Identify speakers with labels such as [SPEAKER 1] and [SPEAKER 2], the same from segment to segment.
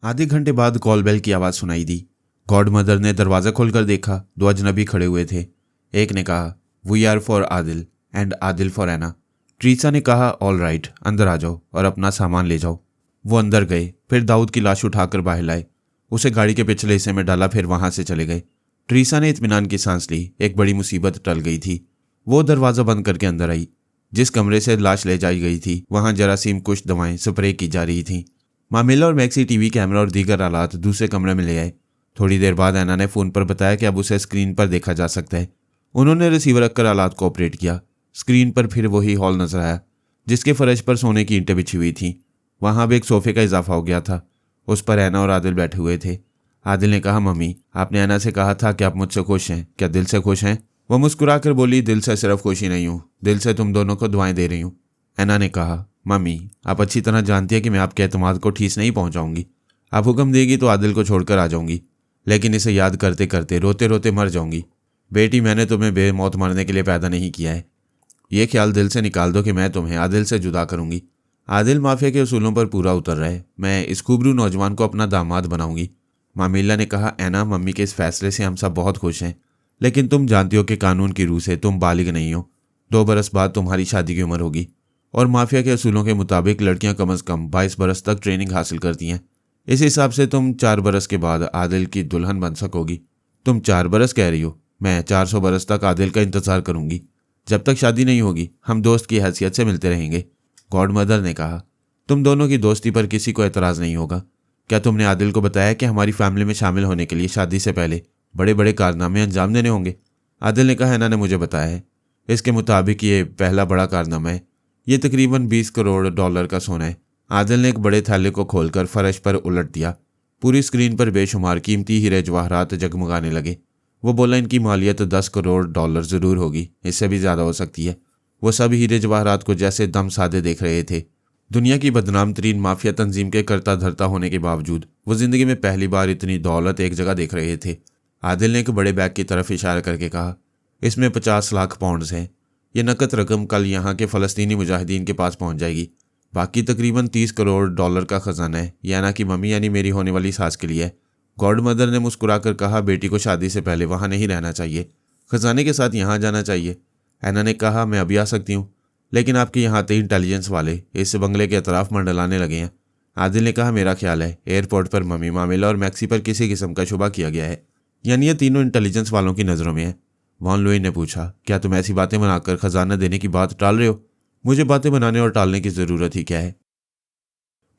[SPEAKER 1] आधे घंटे बाद कॉल बेल की आवाज़ सुनाई दी। गॉड मदर ने दरवाज़ा खोलकर देखा। दो अजनबी खड़े हुए थे। एक ने कहा, we are for Adil and Adil for Anna. Teresa ने कहा, ऑल राइट, अंदर आ जाओ और अपना सामान ले जाओ। वो अंदर गए, फिर दाऊद की लाश उठाकर बाहर लाए, उसे गाड़ी के पिछले हिस्से में डाला, फिर वहां से चले गए। ट्रीसा ने इत्मीनान की सांस ली। एक बड़ी मुसीबत टल गई थी। वो दरवाज़ा बंद करके अंदर आई। जिस कमरे से लाश ले जाई गई थी वहां जरासीम कुछ दवाएं स्प्रे की जा रही थीं। मामिला और मैक्सी टीवी कैमरा और दीगर आलात दूसरे कमरे में ले आए। थोड़ी देर बाद ऐना ने फ़ोन पर बताया कि अब उसे स्क्रीन पर देखा जा सकता है। उन्होंने रिसीवर रखकर आलात को ऑपरेट किया। स्क्रीन पर फिर वही हॉल नजर आया, जिसके फर्श पर सोने की ईंटें बिछी हुई थीं। वहां अब एक सोफे का इजाफा हो गया था। उस पर ऐना और आदिल बैठे हुए थे। आदिल ने कहा, मम्मी, आपने ऐना से कहा था कि आप मुझसे खुश हैं, क्या दिल से खुश हैं? वह मुस्कुराकर बोली, दिल से सिर्फ खुशी नहीं हूँ, दिल से तुम दोनों को दुआएं दे रही हूँ। ऐना ने कहा, मम्मी, आप अच्छी तरह जानती है कि मैं आपके एतमाद को ठेस नहीं पहुंचाऊंगी। आप हुक्म देगी तो आदिल को छोड़कर आ जाऊंगी, लेकिन इसे याद करते करते रोते रोते मर जाऊंगी। बेटी, मैंने तुम्हें बेमौत मरने के लिए पैदा नहीं किया है। ये ख्याल दिल से निकाल दो कि मैं तुम्हें आदिल से जुदा करूंगी। आदिल माफिया के उसूलों पर पूरा उतर रहा है। मैं इस खूबरू नौजवान को अपना दामाद बनाऊंगी। मामिला ने कहा, ऐना, मम्मी के इस फैसले से हम सब बहुत खुश हैं, लेकिन तुम जानती हो कि कानून की रूह से तुम बालिग नहीं हो। 2 बरस बाद तुम्हारी शादी की उम्र होगी और माफिया के असूलों के मुताबिक लड़कियां कम से कम 22 बरस तक ट्रेनिंग हासिल करती हैं। इस हिसाब से तुम 4 बरस के बाद आदिल की दुल्हन बन सकोगी। तुम 4 बरस कह रही हो? मैं 400 बरस तक आदिल का इंतजार करूंगी। जब तक शादी नहीं होगी हम दोस्त की हैसियत से मिलते रहेंगे। गॉड मदर ने कहा, तुम दोनों की दोस्ती पर किसी को एतराज़ नहीं होगा। क्या तुमने आदिल को बताया कि हमारी फैमिली में शामिल होने के लिए शादी से पहले बड़े बड़े कारनामे अंजाम देने होंगे? आदिल ने कहा, ऐना ने मुझे बताया है। इसके मुताबिक ये पहला बड़ा कारनामा है। ये तकरीबन 20 करोड़ डॉलर का सोना है। आदिल ने एक बड़े थैले को खोलकर फर्श पर उलट दिया। पूरी स्क्रीन पर बेशुमार कीमती हीरे जवाहरात जगमगाने लगे। वो बोला, इनकी मालियत 10 करोड़ डॉलर ज़रूर होगी, इससे भी ज़्यादा हो सकती है। वो सब हीरे जवाहरात को जैसे दम साधे देख रहे थे। दुनिया की बदनाम तरीन माफिया तंजीम के करता धरता होने के बावजूद वो जिंदगी में पहली बार इतनी दौलत एक जगह देख रहे थे। आदिल ने एक बड़े बैग की तरफ इशारा करके कहा, इसमें 50 लाख पाउंड्स हैं। ये नकद रकम कल यहाँ के फ़लस्तीनी मुजाहिदीन के पास पहुँच जाएगी। बाकी तकरीबन 30 करोड़ डॉलर का ख़जाना है, याना कि मम्मी यानी मेरी होने वाली सास के लिए है। गॉड मदर ने मुस्कुराकर कहा, बेटी को शादी से पहले वहाँ नहीं रहना चाहिए, ख़जाने के साथ यहाँ जाना चाहिए। ऐना ने कहा, मैं अभी आ सकती हूँ, लेकिन आपके यहाँ आते ही इंटेलिजेंस वाले इस बंगले के अतराफ मंडलाने लगे हैं। आदिल ने कहा, मेरा ख्याल है एयरपोर्ट पर मम्मी, मामिला और मैक्सी पर किसी किस्म का शुबा किया गया है, यानी ये तीनों इंटेलिजेंस वालों की नज़रों में है। वॉन लुई ने पूछा, क्या तुम ऐसी बातें बनाकर खजाना देने की बात टाल रहे हो? मुझे बातें बनाने और टालने की ज़रूरत ही क्या है?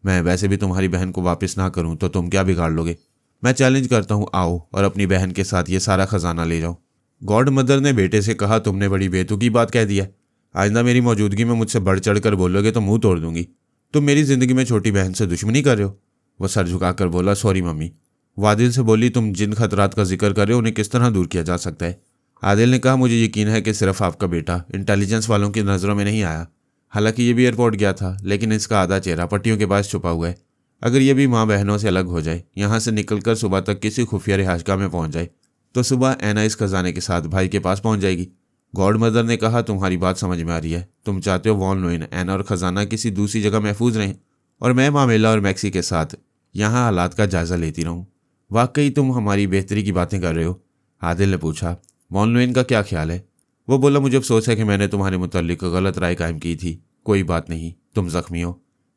[SPEAKER 1] मैं वैसे भी तुम्हारी बहन को वापस ना करूं तो तुम क्या बिगाड़ लोगे? मैं चैलेंज करता हूं, आओ और अपनी बहन के साथ ये सारा खजाना ले जाओ। गॉड मदर ने बेटे से कहा, तुमने बड़ी बेतुकी बात कह दी है। आइंदा मेरी मौजूदगी में मुझसे बढ़ चढ़ कर बोलोगे तो मुंह तोड़ दूंगी। तुम मेरी ज़िंदगी में छोटी बहन से दुश्मनी कर रहे हो। वह सर झुकाकर बोला, सॉरी मम्मी। वो आदिल से बोली, तुम जिन खतरात का जिक्र कर रहे हो उन्हें किस तरह दूर किया जा सकता है? आदिल ने कहा, मुझे यकीन है कि सिर्फ आपका बेटा इंटेलिजेंस वालों की नज़रों में नहीं आया। हालांकि ये भी एयरपोर्ट गया था, लेकिन इसका आधा चेहरा पट्टियों के पास छुपा हुआ है। अगर ये भी माँ बहनों से अलग हो जाए, यहाँ से निकलकर सुबह तक किसी खुफिया रिहाइशगाह में पहुँच जाए, तो सुबह ऐना इस खजाने के साथ भाई के पास पहुँच जाएगी। गॉड मदर ने कहा, तुम्हारी बात समझ में आ रही है। तुम चाहते हो वॉन लुइन, ऐना और ख़जाना किसी दूसरी जगह महफूज रहें और मैं मामेला और मैक्सी के साथ यहाँ हालात का जायज़ा लेती रहूँ। वाकई तुम हमारी बेहतरी की बातें कर रहे हो? आदिल ने पूछा। वॉन लुइन का क्या ख्याल है? वो बोला, मुझे अफसोस है कि मैंने तुम्हारे मुताल्लिक गलत राय कायम की थी। कोई बात नहीं, तुम ज़ख्मी हो,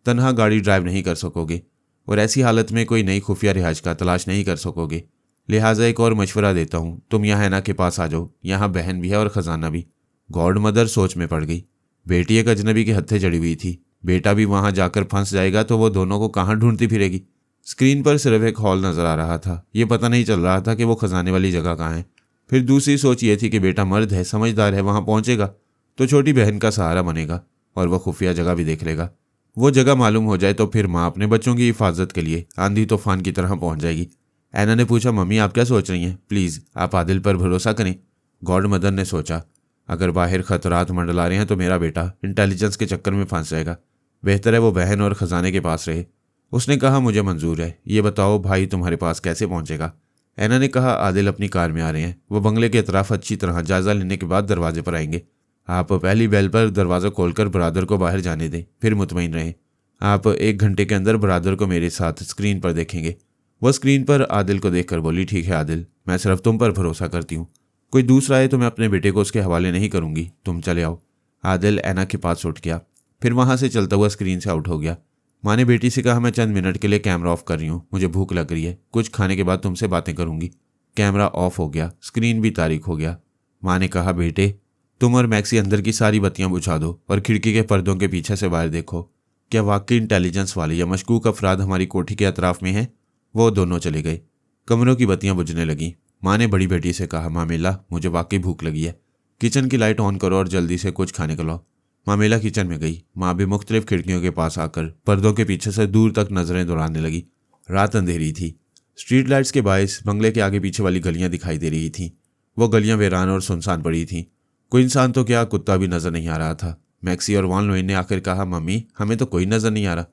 [SPEAKER 1] तन्हा गाड़ी ड्राइव नहीं कर सकोगे और ऐसी हालत में कोई नई खुफिया रिहाइश का तलाश नहीं कर सकोगे। लिहाजा एक और मशवरा देता हूँ, तुम यहाँ ऐना के पास आ जाओ। यहाँ बहन भी है और ख़जाना भी। गॉड मदर सोच में पड़ गई। बेटी एक अजनबी के हत्थे जड़ी हुई थी, बेटा भी वहाँ जाकर फंस जाएगा तो वो दोनों को कहाँ ढूंढती फिरेगी? स्क्रीन पर सिर्फ एक हॉल नज़र आ रहा था। ये पता नहीं चल रहा था कि वो खजाने वाली जगह कहाँ है। फिर दूसरी सोच ये थी कि बेटा मर्द है, समझदार है, वहाँ पहुँचेगा तो छोटी बहन का सहारा बनेगा और वह खुफिया जगह भी देख लेगा। वो जगह मालूम हो जाए तो फिर माँ अपने बच्चों की हिफाजत के लिए आंधी तूफान की तरह पहुँच जाएगी। ऐना ने पूछा, मम्मी आप क्या सोच रही हैं? प्लीज़ आप आदिल पर भरोसा करें। गॉड मदर ने सोचा, अगर बाहर खतरात मंडला रहे हैं तो मेरा बेटा इंटेलिजेंस के चक्कर में फंस जाएगा। बेहतर है वो बहन और ख़जाने के पास रहे। उसने कहा, मुझे मंजूर है। ये बताओ भाई तुम्हारे पास कैसे पहुंचेगा? ऐना ने कहा, आदिल अपनी कार में आ रहे हैं। वो बंगले के अतराफ अच्छी तरह जायज़ा लेने के बाद दरवाजे पर आएंगे। आप पहली बेल पर दरवाज़ा खोलकर ब्रादर को बाहर जाने दें, फिर मुतमईन रहें। आप 1 घंटे के अंदर ब्रादर को मेरे साथ स्क्रीन पर देखेंगे। वह स्क्रीन पर आदिल को देखकर बोली, ठीक है आदिल, मैं सिर्फ तुम पर भरोसा करती हूँ। कोई दूसरा है तो मैं अपने बेटे को उसके हवाले नहीं करूँगी, तुम चले आओ। आदिल ऐना के पास उठ गया, फिर वहाँ से चलता हुआ स्क्रीन से आउट हो गया। माँ ने बेटी से कहा, मैं चंद मिनट के लिए कैमरा ऑफ कर रही हूँ, मुझे भूख लग रही है, कुछ खाने के बाद तुमसे बातें करूँगी। कैमरा ऑफ हो गया, स्क्रीन भी तारीख हो गया। माँ ने कहा, बेटे तुम और मैक्सी अंदर की सारी बत्तियां बुझा दो और खिड़की के पर्दों के पीछे से बाहर देखो। क्या वाकई इंटेलिजेंस वाले या मशकूक अफराद हमारी कोठी के अतराफ में हैं? वो दोनों चले गए। कमरों की बत्तियां बुझने लगीं। माँ ने बड़ी बेटी से कहा, मामेला मुझे वाकई भूख लगी है, किचन की लाइट ऑन करो और जल्दी से कुछ खाने को लाओ। मामेला किचन में गई। माँ भी मुख्तलिफ खिड़कियों के पास आकर पर्दों के पीछे से दूर तक नजरें दौड़ाने लगी। रात अंधेरी थी। स्ट्रीट लाइट्स के बायस बंगले के आगे पीछे वाली गलियां दिखाई दे रही थीं। वो गलियां वीरान और सुनसान पड़ी थीं। कोई इंसान तो क्या, कुत्ता भी नजर नहीं आ रहा था। मैक्सी और वान लोइन ने आखिर कहा, मम्मी हमें तो कोई नजर नहीं आ रहा।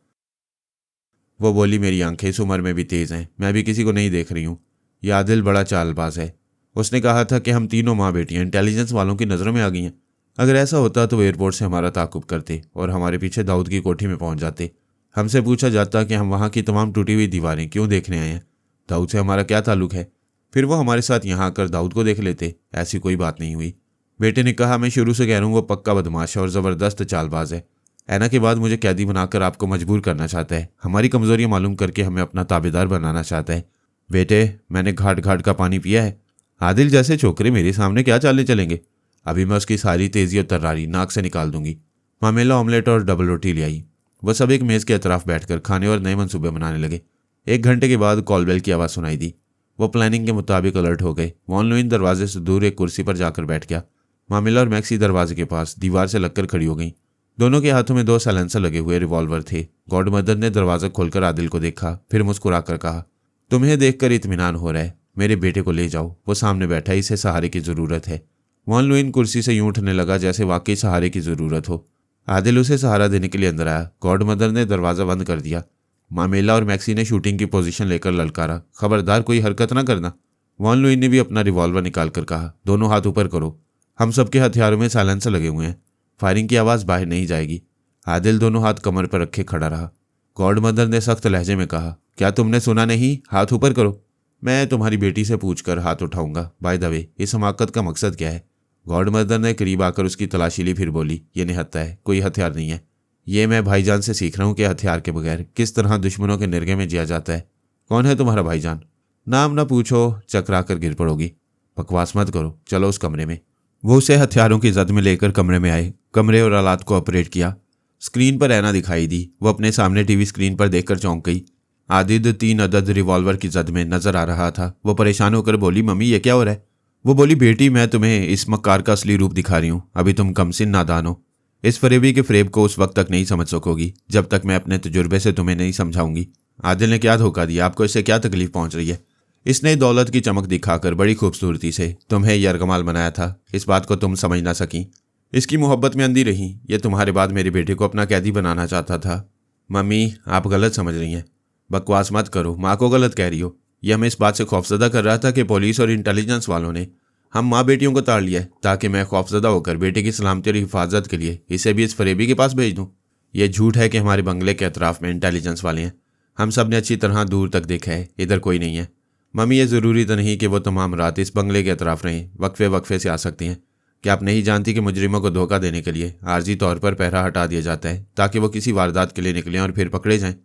[SPEAKER 1] वो बोली, मेरी आंखें इस उम्र में भी तेज हैं, मैं भी किसी को नहीं देख रही हूँ। यह आदिल बड़ा चालबाज है। उसने कहा था कि हम तीनों माँ बेटियाँ इंटेलिजेंस वालों की नज़रों में आ गई हैं। अगर ऐसा होता तो एयरपोर्ट से हमारा ताकुब करते और हमारे पीछे दाऊद की कोठी में पहुंच जाते। हमसे पूछा जाता कि हम वहाँ की तमाम टूटी हुई दीवारें क्यों देखने आए हैं, दाऊद से हमारा क्या ताल्लुक है। फिर वो हमारे साथ यहाँ आकर दाऊद को देख लेते। ऐसी कोई बात नहीं हुई। बेटे ने कहा, मैं शुरू से कह रहा हूँ वो पक्का बदमाश है और ज़बरदस्त चालबाज है। ऐना के बाद मुझे कैदी बनाकर आपको मजबूर करना चाहता है, हमारी कमजोरियां मालूम करके हमें अपना ताबेदार बनाना चाहता है। बेटे मैंने घाट घाट का पानी पिया है। आदिल जैसे छोकरे मेरे सामने क्या चालने चलेंगे। अभी मैं उसकी सारी तेजी और तर्रारी नाक से निकाल दूंगी। मामेला ऑमलेट और डबल रोटी ले आई। वह सब एक मेज़ के अतराफ बैठकर खाने और नए मंसूबे बनाने लगे। 1 घंटे के बाद कॉल बेल की आवाज़ सुनाई दी। वो प्लानिंग के मुताबिक अलर्ट हो गए। वॉन लुइन दरवाजे से दूर एक कुर्सी पर जाकर बैठ गया। मामिला और मैक्सी दरवाजे के पास दीवार से लगकर खड़ी हो गईं। दोनों के हाथों में 2 साइलेंसर लगे हुए रिवॉल्वर थे। गॉड मदर ने दरवाज़ा खोलकर आदिल को देखा, फिर मुस्कुराकर कहा, तुम्हें देखकर इत्मीनान हो रहा है, मेरे बेटे को ले जाओ, वो सामने बैठा है, इसे सहारे की ज़रूरत है। वॉन लुइन कुर्सी से यूं उठने लगा जैसे वाकई सहारे की ज़रूरत हो। आदिल उसे सहारा देने के लिए अंदर आया। गॉड मदर ने दरवाज़ा बंद कर दिया। मामेला और मैक्सी ने शूटिंग की पोजीशन लेकर ललकारा, खबरदार कोई हरकत ना करना। वॉन लुइन ने भी अपना रिवॉल्वर निकालकर कहा, दोनों हाथ ऊपर करो, हम सबके हथियारों में साइलेंसर लगे हुए हैं, फायरिंग की आवाज़ बाहर नहीं जाएगी। आदिल दोनों हाथ कमर पर रखे खड़ा रहा। गॉड मदर ने सख्त लहजे में कहा, क्या तुमने सुना नहीं, हाथ ऊपर करो। मैं तुम्हारी बेटी से पूछकर हाथ उठाऊंगा। बाय द वे, इस हमाकत का मकसद क्या है? गॉड मदर ने करीब आकर उसकी तलाशी ली, फिर बोली, ये निहत्था है, कोई हथियार नहीं है। ये मैं भाईजान से सीख रहा हूँ कि हथियार के बगैर किस तरह दुश्मनों के निर्गे में जिया जाता है। कौन है तुम्हारा भाईजान? नाम ना पूछो, चकरा कर गिर पड़ोगी। बकवास मत करो, चलो उस कमरे में। वो उसे हथियारों की जद में लेकर कमरे में आए। कमरे और आलात को ऑपरेट किया। स्क्रीन पर ऐना दिखाई दी। वो अपने सामने टीवी स्क्रीन पर देखकर चौंक गई। आदिद 3 अदद रिवॉल्वर की जद में नजर आ रहा था। वो परेशान होकर बोली, मम्मी ये क्या हो रहा है? वो बोली, बेटी मैं तुम्हें इस मक्कार का असली रूप दिखा रही हूँ, अभी तुम कमसिन नादान हो। इस फरेबी के फ्रेब को उस वक्त तक नहीं समझ सकोगी जब तक मैं अपने तजुर्बे से तुम्हें नहीं समझाऊंगी। आदिल ने क्या धोखा दिया आपको, इससे क्या तकलीफ पहुंच रही है? इसने दौलत की चमक दिखाकर बड़ी खूबसूरती से तुम्हें यरगमाल बनाया था, इस बात को तुम समझ ना सकी। इसकी मोहब्बत में अंधी रही। ये तुम्हारे बाद मेरे बेटे को अपना कैदी बनाना चाहता था। मम्मी आप गलत समझ रही हैं। बकवास मत करो, माँ को गलत कह रही हो। यह हमें इस बात से खौफजदा कर रहा था कि पुलिस और इंटेलिजेंस वालों ने हम माँ बेटियों को ताड़ लिया है, ताकि मैं खौफजदा होकर बेटे की सलामती और हिफाजत के लिए इसे भी इस फरेबी के पास भेज दूँ। यह झूठ है कि हमारे बंगले के अतराफ में इंटेलिजेंस वाले हैं। हम सब ने अच्छी तरह दूर तक देखा है, इधर कोई नहीं है। मम्मी ये ज़रूरी तो नहीं कि वो तमाम रात इस बंगले के अतराफ रहें, वक्फे वक्फे से आ सकती हैं। क्या आप नहीं जानती कि मुजरिमों को धोखा देने के लिए आर्जी तौर पर पहरा हटा दिया जाता है, ताकि वो किसी वारदात के लिए निकलें और फिर पकड़े जाएं?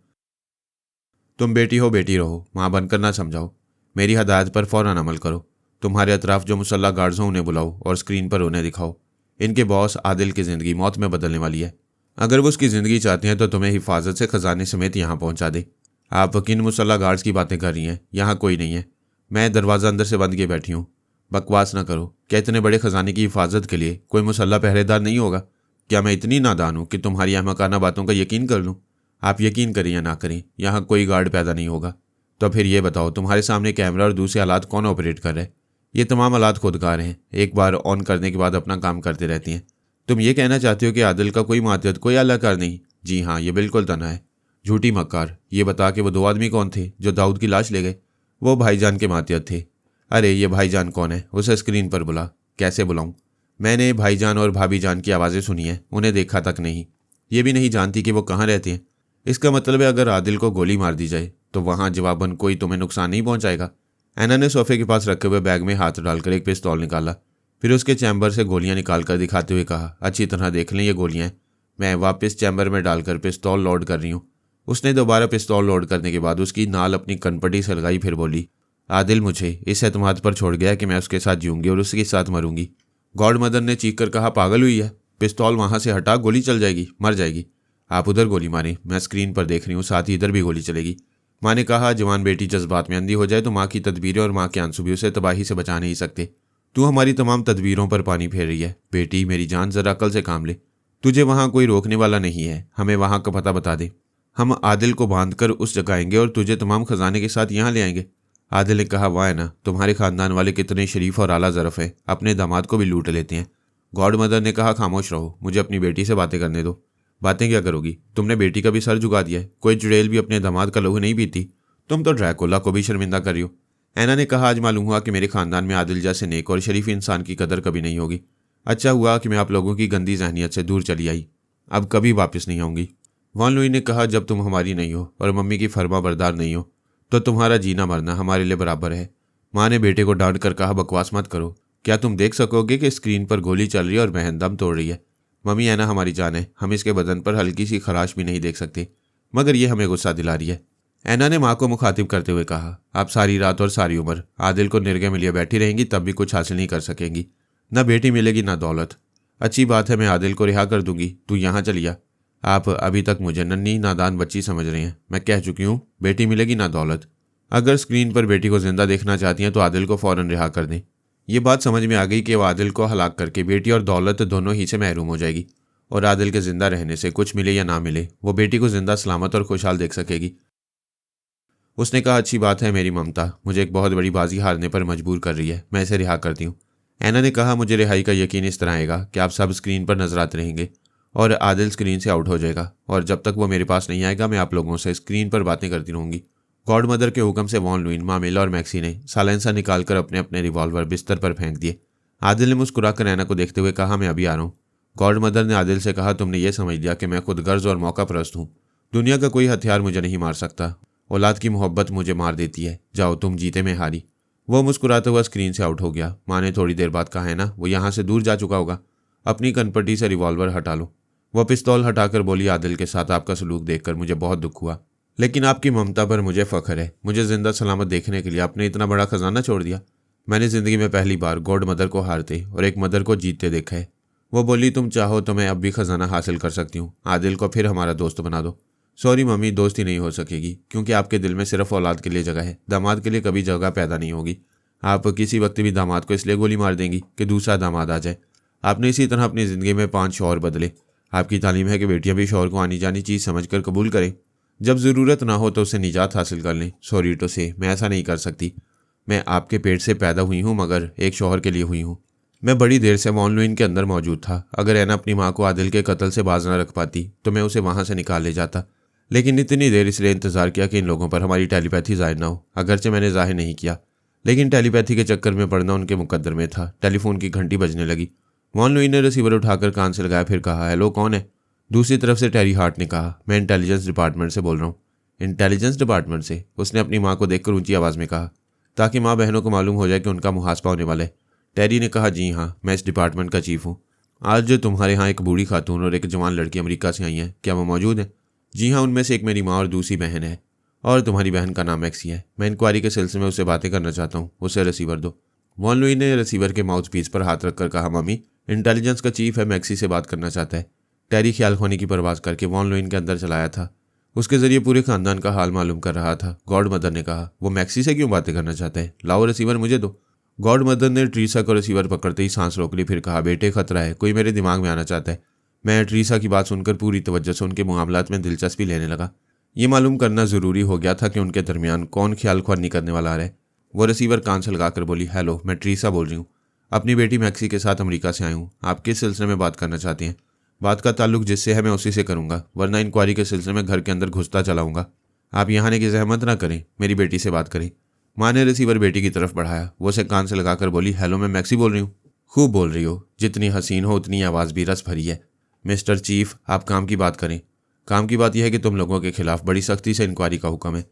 [SPEAKER 1] तुम बेटी हो, बेटी रहो, माँ बनकर ना समझाओ। मेरी हदायत पर फ़ौरन अमल करो। तुम्हारे अतराफ जो मुसल्ला गार्ड्स हों उन्हें बुलाओ और स्क्रीन पर उन्हें दिखाओ। इनके बॉस आदिल की ज़िंदगी मौत में बदलने वाली है। अगर वो उसकी ज़िंदगी चाहते हैं तो तुम्हें हिफाजत से खजाने समेत यहाँ पहुँचा दे। आप किन मुसल्ला गार्ड्स की बातें कर रही हैं? यहाँ कोई नहीं है। मैं दरवाज़ा अंदर से बंद किए बैठी हूँ। बकवास ना करो। क्या इतने बड़े खजाने की हिफाजत के लिए कोई मुसल्ला पहरेदार नहीं होगा? क्या मैं इतनी नादान हूँ कि तुम्हारी अहमकाना बातों का यकीन कर लूँ? आप यकीन करें या ना करें, यहाँ कोई गार्ड पैदा नहीं होगा। तो फिर ये बताओ, तुम्हारे सामने कैमरा और दूसरे आलात कौन ऑपरेट कर रहे हैं? ये तमाम आलात खुदकार हैं, एक बार ऑन करने के बाद अपना काम करते रहती हैं। तुम ये कहना चाहते हो कि आदिल का कोई मातहत, कोई अलाकार नहीं? जी हाँ, ये बिल्कुल तना है। झूठी मक्कार। ये बता कि वो 2 आदमी कौन थे जो दाऊद की लाश ले गए? वो भाईजान के मातहत थे। अरे ये भाईजान कौन है? उसे स्क्रीन पर बुला। कैसे बुलाऊं? मैंने भाईजान और भाभी जान की आवाज़ें सुनी हैं, उन्हें देखा तक नहीं। ये भी नहीं जानती कि वो कहाँ रहते हैं। इसका मतलब है अगर आदिल को गोली मार दी जाए तो वहाँ जवाबन कोई तुम्हें नुकसान नहीं पहुंचाएगा। ऐना ने सोफे के पास रखे हुए बैग में हाथ डालकर एक पिस्तौल निकाला, फिर उसके चैम्बर से गोलियां निकालकर दिखाते हुए कहा, अच्छी तरह देख लें ये गोलियां हैं। मैं वापस चैम्बर में डालकर पिस्तौल लोड कर रही हूँ। उसने दोबारा पिस्तौल लोड करने के बाद उसकी नाल अपनी कनपटी से लगाई, फिर बोली, आदिल मुझे इस एतमाद पर छोड़ गया कि मैं उसके साथ जीऊंगी और उसके साथ मरूंगी। गॉड मदर ने चीख कर कहा, पागल हुई है, पिस्तौल वहां से हटा, गोली चल जाएगी, मर जाएगी। आप उधर गोली मारें, मैं स्क्रीन पर देख रही हूँ, साथ ही इधर भी गोली चलेगी। माँ ने कहा, जवान बेटी जज्बात में अंधी हो जाए तो माँ की तदबीरें और माँ के आंसू भी उसे तबाही से बचा नहीं सकते। तू हमारी तमाम तदबीरों पर पानी फेर रही है। बेटी मेरी जान, जरा अकल से काम ले। तुझे वहाँ कोई रोकने वाला नहीं है, हमें वहाँ का पता बता दे। हम आदिल को बांधकर उस जगह आएंगे और तुझे तमाम खजाने के साथ यहाँ ले आएंगे। आदिल ने कहा, वाह है ना, तुम्हारे खानदान वाले कितने शरीफ और आला ज़रफ़ हैं, अपने दामाद को भी लूट लेते हैं। गॉड मदर ने कहा, खामोश रहो, मुझे अपनी बेटी से बातें करने दो। बातें क्या करोगी? तुमने बेटी का भी सर झुका दिया है, कोई चुड़ैल भी अपने दामाद का लहू नहीं पीती। तुम तो ड्रैकुला को भी शर्मिंदा कर रही हो। ऐना ने कहा, आज मालूम हुआ कि मेरे खानदान में आदिल जैसे नेक और शरीफ इंसान की कदर कभी नहीं होगी। अच्छा हुआ कि मैं आप लोगों की गंदी जहनीत से दूर चली आई, अब कभी वापस नहीं आऊँगी। वॉन लुई ने कहा, जब तुम हमारी नहीं हो और मम्मी की फरमा बरदार नहीं हो तो तुम्हारा जीना मरना हमारे लिए बराबर है। माँ ने बेटे को डांट कर कहा, बकवास मत करो, क्या तुम देख सकोगे कि स्क्रीन पर गोली चल रही है और बहन दम तोड़ रही है? मम्मी ऐना हमारी जान है, हम इसके बदन पर हल्की सी खराश भी नहीं देख सकते, मगर ये हमें गुस्सा दिला रही है। ऐना ने माँ को मुखातिब करते हुए कहा, आप सारी रात और सारी उम्र आदिल को निर्गे में लिए बैठी रहेंगी, तब भी कुछ हासिल नहीं कर सकेंगी। ना बेटी मिलेगी ना दौलत। अच्छी बात है, मैं आदिल को रिहा कर दूंगी, तू यहाँ चलिया। आप अभी तक मुझे नन्ही नादान बच्ची समझ रहे हैं, मैं कह चुकी हूँ, बेटी मिलेगी ना दौलत। अगर स्क्रीन पर बेटी को जिंदा देखना चाहती हैं तो आदिल को फौरन रिहा कर दें। ये बात समझ में आ गई कि वो आदिल को हलाक करके बेटी और दौलत दोनों ही से महरूम हो जाएगी, और आदिल के जिंदा रहने से कुछ मिले या ना मिले वो बेटी को जिंदा सलामत और खुशहाल देख सकेगी। उसने कहा, अच्छी बात है, मेरी ममता मुझे एक बहुत बड़ी बाजी हारने पर मजबूर कर रही है, मैं इसे रिहा करती हूँ। ऐना ने कहा, मुझे रिहाई का यकीन इस तरह आएगा कि आप सब स्क्रीन पर नजर आते रहेंगे और आदिल स्क्रीन से आउट हो जाएगा, और जब तक वो मेरे पास नहीं आएगा मैं आप लोगों से स्क्रीन पर बातें करती रहूंगी। गॉड मदर के हुक्म से वॉन लुइन, मामेला और मैक्सी ने साइलेंसर निकालकर अपने अपने रिवॉल्वर बिस्तर पर फेंक दिए। आदिल ने मुस्कुराकर ऐना को देखते हुए कहा, मैं अभी आ रहा हूँ। गॉड मदर ने आदिल से कहा, तुमने ये समझ लिया कि मैं खुद गर्ज और मौका परस्त हूँ, दुनिया का कोई हथियार मुझे नहीं मार सकता, औलाद की मोहब्बत मुझे मार देती है, जाओ तुम जीते में हारी। वो मुस्कुराता हुआ स्क्रीन से आउट हो गया। माँ ने थोड़ी देर बाद कहा, है ना, वो यहाँ से दूर जा चुका होगा, अपनी कनपट्टी से रिवॉल्वर हटा लो। वह पिस्तौल हटाकर बोली, आदिल के साथ आपका सलूक देखकर मुझे बहुत दुख हुआ, लेकिन आपकी ममता पर मुझे फख्र है। मुझे जिंदा सलामत देखने के लिए आपने इतना बड़ा खजाना छोड़ दिया। मैंने जिंदगी में पहली बार गॉड मदर को हारते और एक मदर को जीतते देखा है। वो बोली, तुम चाहो तो मैं अब भी खजाना हासिल कर सकती हूँ, आदिल को फिर हमारा दोस्त बना दो। सॉरी मम्मी, दोस्ती नहीं हो सकेगी, क्योंकि आपके दिल में सिर्फ औलाद के लिए जगह है, दामाद के लिए कभी जगह पैदा नहीं होगी। आप किसी वक्त भी दामाद को इसलिए गोली मार देंगी कि दूसरा दामाद आ जाए। आपने इसी तरह अपनी ज़िंदगी में 5 शौहर बदले। आपकी तालीम है कि बेटियां भी शौहर को आनी जानी चीज़ समझकर कबूल करें, जब ज़रूरत ना हो तो उसे निजात हासिल कर लें। सॉरी टू से, मैं ऐसा नहीं कर सकती। मैं आपके पेट से पैदा हुई हूँ, मगर एक शौहर के लिए हुई हूँ। मैं बड़ी देर से वॉन लुइन के अंदर मौजूद था। अगर ऐना अपनी माँ को आदिल के कत्ल से बाज न रख पाती तो मैं उसे वहाँ से निकाल ले जाता, लेकिन इतनी देर इसलिए इंतज़ार किया कि इन लोगों पर हमारी टेलीपैथी ज़ाहिर ना हो। अगरचे मैंने ज़ाहिर नहीं किया, लेकिन टेलीपैथी के चक्कर में पड़ना उनके मुकद्दर में था। टेलीफोन की घंटी बजने लगी। वॉन लुइन ने रिसीवर उठाकर कान से लगाया, फिर कहा, हेलो, कौन है? दूसरी तरफ से टेरी हार्ट ने कहा, मैं इंटेलिजेंस डिपार्टमेंट से बोल रहा हूँ। इंटेलिजेंस डिपार्टमेंट से? उसने अपनी माँ को देखकर ऊंची आवाज़ में कहा, ताकि माँ बहनों को मालूम हो जाए कि उनका मुहासबा होने वाला है। टेरी ने कहा, जी हाँ, मैं इस डिपार्टमेंट का चीफ हूँ। आज जो तुम्हारे यहाँ एक बूढ़ी खातून और एक जवान लड़की अमेरिका से आई हैं, क्या वो मौजूद है? जी हाँ, उनमें से एक मेरी माँ और दूसरी बहन है, और तुम्हारी बहन का नाम मैक्सी है। मैं इंक्वायरी के सिलसिले में उससे बातें करना चाहता हूँ, उसे रिसीवर दो। वॉन लुई ने रिसीवर के माउथ पीस पर हाथ रखकर कहा, मम्मी, इंटेलिजेंस का चीफ है, मैक्सी से बात करना चाहता है। टेरी ख्याल खोने की परवाज करके वॉन लुइन के अंदर चलाया था। उसके जरिए पूरे खानदान का हाल मालूम कर रहा था। गॉड मदर ने कहा, वो मैक्सी से क्यों बातें करना चाहता है? लाओ रिसीवर मुझे दो। गॉड मदर ने ट्रीसा को रिसीवर पकड़ते ही सांस रोक ली, फिर कहा, बेटे खतरा है, कोई मेरे दिमाग में आना चाहता है। मैं ट्रीसा की बात सुनकर पूरी तवज्जो से उनके मामलात में दिलचस्पी लेने लगा। ये मालूम करना ज़रूरी हो गया था कि उनके दरमियान कौन ख्याल ख्वानी करने वाला आ रहा है। वो रिसीवर कान से लगाकर बोली, हेलो, मैं ट्रीसा बोल रही हूँ, अपनी बेटी मैक्सी के साथ अमेरिका से आई हूँ। आप किस सिलसिले में बात करना चाहती हैं? बात का ताल्लुक जिससे है मैं उसी से करूँगा, वरना इंक्वायरी के सिलसिले में घर के अंदर घुसता चलाऊँगा। आप यहाँ आने की जहमत ना करें, मेरी बेटी से बात करें। माँ ने रिसीवर बेटी की तरफ बढ़ाया। वो उसे कान से लगाकर बोली, हेलो, मैं मैक्सी बोल रही हूँ। खूब बोल रही हो, जितनी हसीन हो उतनी आवाज़ भी रस भरी है। मिस्टर चीफ, आप काम की बात करें। काम की बात यह है कि तुम लोगों के खिलाफ बड़ी सख्ती से इंक्वायरी का हुक्म है।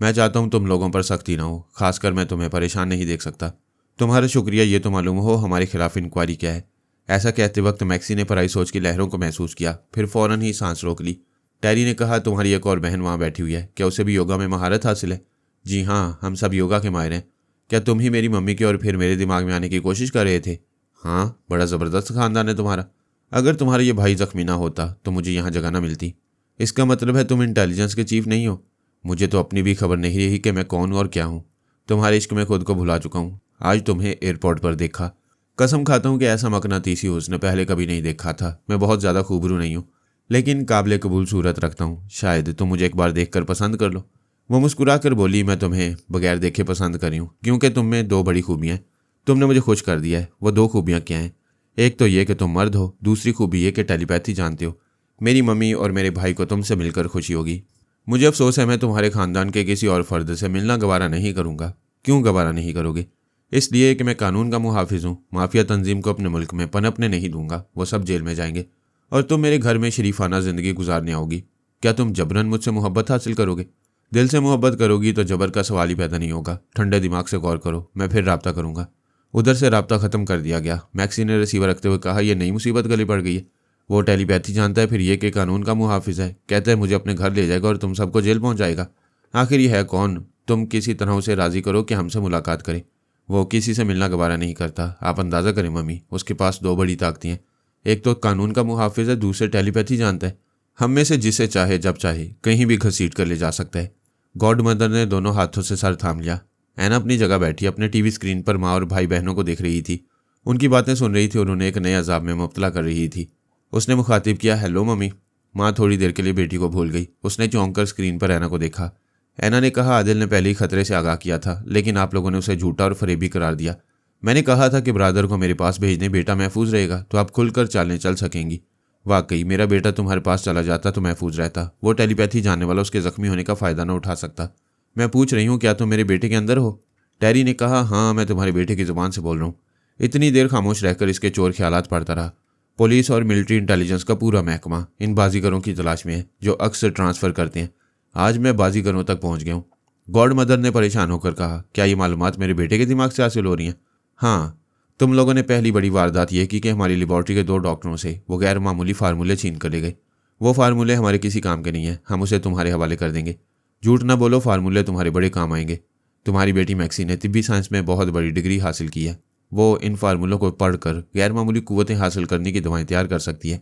[SPEAKER 1] मैं चाहता हूं तुम लोगों पर सख्ती ना हो, खासकर मैं तुम्हें परेशान नहीं देख सकता। तुम्हारा शुक्रिया ये तो मालूम हो हमारे खिलाफ इंक्वायरी क्या है। ऐसा कहते वक्त मैक्सी ने पराई सोच की लहरों को महसूस किया, फिर फौरन ही सांस रोक ली। टेरी ने कहा, तुम्हारी एक और बहन वहाँ बैठी हुई है, क्या उसे भी योगा में महारत हासिल है? जी हाँ, हम सब योगा के माहिर हैं। क्या तुम ही मेरी मम्मी के और फिर मेरे दिमाग में आने की कोशिश कर रहे थे? हाँ, बड़ा ज़बरदस्त खानदान है तुम्हारा। अगर तुम्हारा ये भाई जख्मी ना होता तो मुझे यहाँ जगह ना मिलती। इसका मतलब है तुम इंटेलिजेंस के चीफ नहीं हो? मुझे तो अपनी भी खबर नहीं रही कि मैं कौन और क्या हूँ। तुम्हारे इश्क में खुद को भुला चुका हूँ। आज तुम्हें एयरपोर्ट पर देखा, कसम खाता हूँ कि ऐसा मकनातीसी हुस्न पहले कभी नहीं देखा था। मैं बहुत ज़्यादा खूबरू नहीं हूँ, लेकिन काबिल कबूल सूरत रखता हूँ। शायद तुम मुझे एक बार देखकर पसंद कर लो। वो मुस्कुरा कर बोली, मैं तुम्हें बगैर देखे पसंद करी हूँ, क्योंकि तुम में दो बड़ी खूबियाँ हैं। तुमने मुझे खुश कर दिया है। वो दो खूबियाँ क्या हैं? एक तो ये कि तुम मर्द हो, दूसरी खूबी ये कि टेलीपैथी जानते हो। मेरी मम्मी और मेरे भाई को तुमसे मिलकर खुशी होगी। मुझे अफसोस है मैं तुम्हारे खानदान के किसी और फर्द से मिलना गवारा नहीं करूँगा। क्यों गवारा नहीं करोगे? इसलिए कि मैं कानून का मुहाफिज हूँ। माफिया तंजीम को अपने मुल्क में पनपने नहीं दूंगा, वो सब जेल में जाएंगे और तुम मेरे घर में शरीफाना ज़िंदगी गुजारने आओगी। क्या तुम जबरन मुझसे मोहब्बत हासिल करोगे? दिल से मोहब्बत करोगी तो जबर का सवाल ही पैदा नहीं होगा। ठंडे दिमाग से गौर करो, मैं फिर रब्ता करूँगा। उधर से रब्ता ख़त्म कर दिया गया। मैक्सी ने रिसीवर रखते हुए कहा, यह नई मुसीबत गली पड़ गई है। वो टेलीपैथी जानता है, फिर ये कि कानून का मुहाफिज है। कहता है मुझे अपने घर ले जाएगा और तुम सबको जेल पहुंचाएगा। आखिर ये है कौन? तुम किसी तरह उसे राज़ी करो कि हमसे मुलाकात करे। वो किसी से मिलना गवारा नहीं करता। आप अंदाज़ा करें मम्मी, उसके पास दो बड़ी ताकतें हैं। एक तो कानून का मुहाफिज है, दूसरे टेलीपैथी जानता है। हम में से जिसे चाहे जब चाहे कहीं भी घसीट कर ले जा सकता है। गॉड मदर ने दोनों हाथों से सर थाम लिया। एना अपनी जगह बैठी अपने टीवी स्क्रीन पर माँ और भाई बहनों को देख रही थी। उनकी बातें सुन रही थी और उन्हें एक नए अजाब में मुब्तला कर रही थी। उसने मुखातिब किया, हेलो मम्मी। माँ थोड़ी देर के लिए बेटी को भूल गई। उसने चौंक कर स्क्रीन पर एना को देखा। एना ने कहा, आदिल ने पहले ही खतरे से आगाह किया था, लेकिन आप लोगों ने उसे झूठा और फरेबी करार दिया। मैंने कहा था कि ब्रादर को मेरे पास भेज दें, बेटा महफूज रहेगा तो आप खुलकर चालें चल सकेंगी। वाकई मेरा बेटा तुम्हारे पास चला जाता तो महफूज रहता। वो टेलीपैथी जानने वाला उसके जख्मी होने का फ़ायदा न उठा सकता। मैं पूछ रही हूँ, क्या तुम मेरे बेटे के अंदर हो? टेरी ने कहा, हाँ, मैं तुम्हारे बेटे की ज़ुबान से बोल रहा हूँ। इतनी देर खामोश रहकर इसके चोर ख्यालात पढ़ता रहा। पुलिस और मिलिट्री इंटेलिजेंस का पूरा महकमा इन बाजीगरों की तलाश में है जो अक्सर ट्रांसफ़र करते हैं। आज मैं बाजीगरों तक पहुंच गया हूँ। गॉड मदर ने परेशान होकर कहा, क्या ये मालूमात मेरे बेटे के दिमाग से हासिल हो रही हैं? हाँ, तुम लोगों ने पहली बड़ी वारदात यह की कि हमारी लेबॉर्ट्री के दो डॉक्टरों से वो गैर मामूली फार्मूले छीन कर ले गए। वो फार्मूले हमारे किसी काम के नहीं हैं, हम उसे तुम्हारे हवाले कर देंगे। झूठ ना बोलो, फार्मूले तुम्हारे बड़े काम आएंगे। तुम्हारी बेटी मैक्सी ने तिब्बी साइंस में बहुत बड़ी डिग्री हासिल की है। वो इन फार्मूलों को पढ़कर गैर मामूली कुव्वतें हासिल करने की दवाएं तैयार कर सकती है।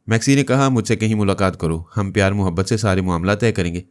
[SPEAKER 1] मैक्सी ने कहा, मुझसे कहीं मुलाकात करो, हम प्यार मोहब्बत से सारे मामला तय करेंगे।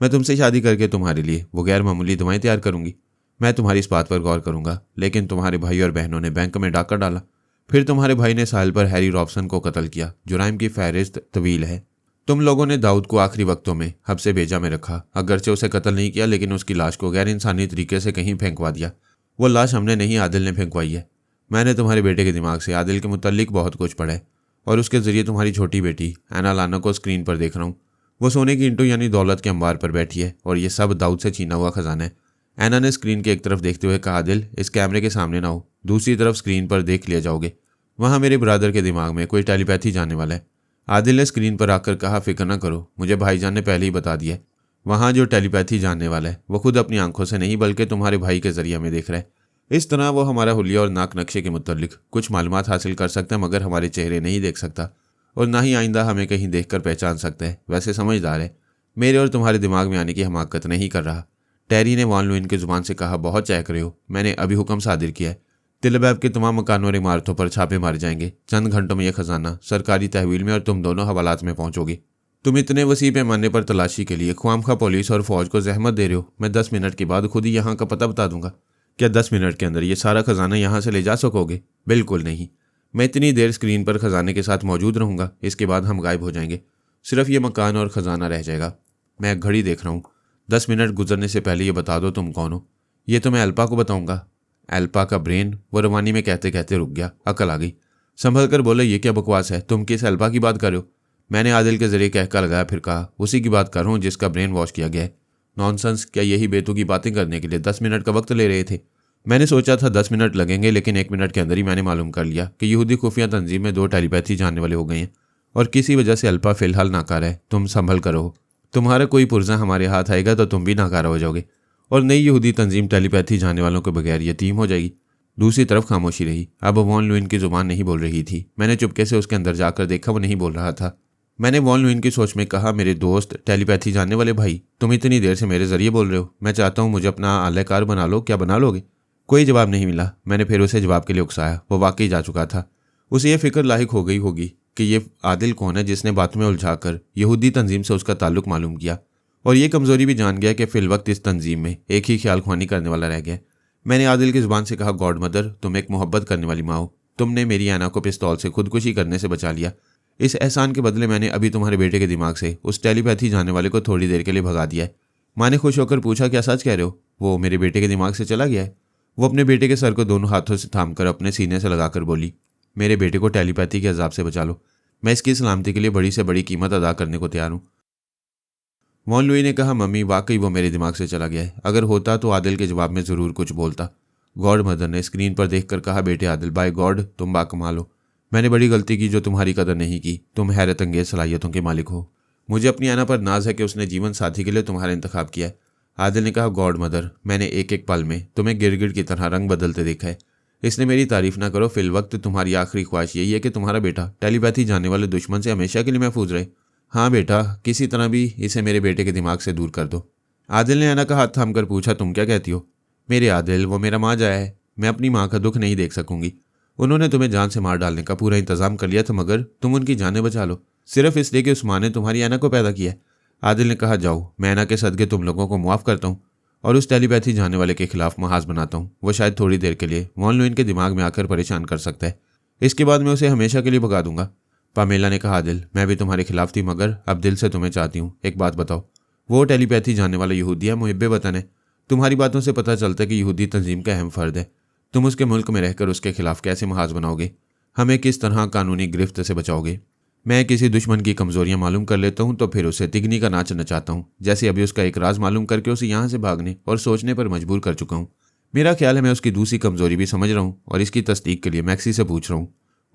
[SPEAKER 1] मैं तुमसे शादी करके तुम्हारे लिए वो गैर मामूली दवाएं तैयार करूंगी। मैं तुम्हारी इस बात पर गौर करूंगा। लेकिन तुम्हारे भाई और बहनों ने बैंक में डाका डाला। फिर तुम्हारे भाई ने साहिल पर हैरी रॉबसन को कत्ल किया। जुराइम की फहरिस्त तवील है। तुम लोगों ने दाऊद को आखिरी वक्तों में हब्से बेजा में रखा। अगरचे उसे कत्ल नहीं किया, लेकिन उसकी लाश को गैर इंसानी तरीके से कहीं फेंकवा दिया। वो लाश हमने नहीं, आदिल ने फेंकवाई है। मैंने तुम्हारे बेटे के दिमाग से आदिल के मुतल्लिक बहुत कुछ पढ़ा है और उसके ज़रिए तुम्हारी छोटी बेटी एना लाना को स्क्रीन पर देख रहा हूँ। वो सोने की ईंटों यानी दौलत के अंबार पर बैठी है और ये सब दाऊद से छीना हुआ खजाना है। एना ने स्क्रीन के एक तरफ देखते हुए कहा, आदिल, इस कैमरे के सामने ना हो, दूसरी तरफ स्क्रीन पर देख लिया जाओगे। वहाँ मेरे ब्रदर के दिमाग में कोई टेलीपैथी जानने वाला है। आदिल ने स्क्रीन पर आकर कहा, फिक्र न करो, मुझे भाईजान ने पहले ही बता दिया है। वहाँ जो टेलीपैथी जानने वाला है वो खुद अपनी आंखों से नहीं बल्कि तुम्हारे भाई के जरिए हमें देख रहा है। इस तरह वो हमारा हुलिया और नाक नक्शे के मुतल्लिक कुछ मालूमात हासिल कर सकता है, मगर हमारे चेहरे नहीं देख सकता और ना ही आइंदा हमें कहीं देखकर पहचान सकता है। वैसे समझदार है, मेरे और तुम्हारे दिमाग में आने की हमाकत नहीं कर रहा। टेरी ने वान लुइन की जुबान से कहा, बहुत चहक रहे हो। मैंने अभी हुक्म सादिर किया है। तिलबैब के तमाम मकानों और इमारतों पर छापे मारे जाएंगे। चंद घंटों में यह खजाना सरकारी तहवील में और तुम दोनों हवालात में पहुंचोगे। तुम इतने वसी पैमाने पर तलाशी के लिए ख्वामखा पुलिस और फौज को जहमत दे रहे हो। मैं 10 मिनट के बाद खुद ही यहाँ का पता बता दूंगा। क्या 10 मिनट के अंदर ये सारा खजाना यहाँ से ले जा सकोगे? बिल्कुल नहीं। मैं इतनी देर स्क्रीन पर खजाने के साथ मौजूद रहूँगा, इसके बाद हम गायब हो जाएंगे। सिर्फ ये मकान और ख़जाना रह जाएगा। मैं एक घड़ी देख रहा हूँ। 10 मिनट गुजरने से पहले ये बता दो तुम कौन हो। ये तो मैं अल्पा को बताऊंगा। अल्पा का ब्रेन, वो रवानी में कहते कहते रुक गया। अकल आ गई, संभल कर बोले, ये क्या बकवास है? तुम किस अल्पा की बात कर रहे हो? मैंने आदिल के जरिए कहकर लगाया, फिर कहा, उसी की बात कर रहा हूँ जिसका ब्रेन वॉश किया गया है। नॉनसेंस, क्या यही बेतुकी बातें करने के लिए 10 मिनट का वक्त ले रहे थे? मैंने सोचा था 10 मिनट लगेंगे, लेकिन 1 मिनट के अंदर ही मैंने मालूम कर लिया कि यहूदी खुफिया तंजीम में 2 टेलीपैथी जानने वाले हो गए हैं और किसी वजह से अल्पा फिलहाल नाकारा है। तुम संभल कर रहो, तुम्हारा कोई पुर्जा हमारे हाथ आएगा तो तुम भी नाकारा हो जाओगे और नई यहूदी तंजीम टेलीपैथी जाने वालों के बगैर यतीम हो जाएगी। दूसरी तरफ खामोशी रही। अब वॉन लुइन की जुबान नहीं बोल रही थी। मैंने चुपके से उसके अंदर जाकर देखा, वो नहीं बोल रहा था। मैंने वॉन लुइन की सोच में कहा, मेरे दोस्त टेलीपैथी जानने वाले भाई, तुम इतनी देर से मेरे जरिए बोल रहे हो। मैं चाहता हूँ मुझे अपना आलाकार बना लो, क्या बना लोगे? कोई जवाब नहीं मिला। मैंने फिर उसे जवाब के लिए उकसाया। वो वाकई जा चुका था। उसे यह फिक्र लाहिक हो गई होगी कि ये आदिल कौन है जिसने बातों में उलझाकर यहूदी तंजीम से उसका ताल्लुक मालूम किया, और ये कमजोरी भी जान गया कि फिल वक्त इस तंजीम में एक ही ख्याल ख्वानी करने वाला रह गया। मैंने आदिल की जुबान से कहा, गॉड मदर, तुम एक मोहब्बत करने वाली माँ हो। तुमने मेरी ऐना को पिस्तौल से खुदकुशी करने से बचा लिया। इस एहसान के बदले मैंने अभी तुम्हारे बेटे के दिमाग से उस टेलीपैथी जाने वाले को थोड़ी देर के लिए भगा दिया है। माँ ने खुश होकर पूछा, क्या सच कह रहे हो? वो मेरे बेटे के दिमाग से चला गया है? वो अपने बेटे के सर को दोनों हाथों से थामकर अपने सीने से लगाकर बोली, मेरे बेटे को टेलीपैथी के अजाब से बचा लो। मैं इसकी सलामती के लिए बड़ी से बड़ी कीमत अदा करने को तैयार हूँ। वॉन लुई ने कहा, मम्मी वाकई वो मेरे दिमाग से चला गया है। अगर होता तो आदिल के जवाब में ज़रूर कुछ बोलता। गॉड मदर ने स्क्रीन पर देखकर कहा, बेटे आदिल, बाय गॉड तुम बाकमाल हो। मैंने बड़ी गलती की जो तुम्हारी कदर नहीं की। तुम हैरत अंगेज सलाहियतों के मालिक हो। मुझे अपनी ऐना पर नाज है कि उसने जीवन साथी के लिए तुम्हारा इंतखाब किया है। आदिल ने कहा, गॉड मदर, मैंने एक एक पल में तुम्हें गिरगिट की तरह रंग बदलते देखा है। इसने मेरी तारीफ ना करो। फिल वक्त तुम्हारी आखिरी ख्वाहिश यही है कि तुम्हारा बेटा टेलीपैथी जानने वाले दुश्मन से हमेशा के लिए महफूज रहे। हाँ बेटा, किसी तरह भी इसे मेरे बेटे के दिमाग से दूर कर दो। आदिल ने ऐना का हाथ थामकर पूछा, तुम क्या कहती हो? मेरे आदिल, वो मेरा माँ जाया है। मैं अपनी माँ का दुख नहीं देख सकूंगी। उन्होंने तुम्हें जान से मार डालने का पूरा इंतजाम कर लिया था, मगर तुम उनकी जानें बचा लो, सिर्फ इसलिए कि उस माँ ने तुम्हारी ऐना को पैदा किया है। आदिल ने कहा, जाओ, मैं ऐना के सदके तुम लोगों को मुआफ़ करता हूँ और उस टेलीपैथी जाने वाले के खिलाफ महाज बनाता हूँ। वो शायद थोड़ी देर के लिए वॉन लुइन के दिमाग में आकर परेशान कर सकता है। इसके बाद मैं उसे हमेशा के लिए भगा दूंगा। पामेला ने कहा, आदिल, मैं भी तुम्हारे खिलाफ थी, मगर अब दिल से तुम्हें चाहती हूँ। एक बात बताओ, वो टेलीपैथी जाने वाला यहूदी है, मुहिब्बे वतन है। तुम्हारी बातों से पता चलता है कि यहूदी तंजीम का अहम फर्द है। तुम उसके मुल्क में रहकर उसके खिलाफ कैसे महाज बनाओगे? हमें किस तरह कानूनी गिरफ्त से बचाओगे? मैं किसी दुश्मन की कमजोरियां मालूम कर लेता हूं तो फिर उसे तिगनी का नाच नचाता हूं, जैसे अभी उसका एक राज मालूम करके उसे यहां से भागने और सोचने पर मजबूर कर चुका हूं। मेरा ख्याल है मैं उसकी दूसरी कमजोरी भी समझ रहा हूं और इसकी तस्दीक के लिए मैक्सी से पूछ रहा हूं,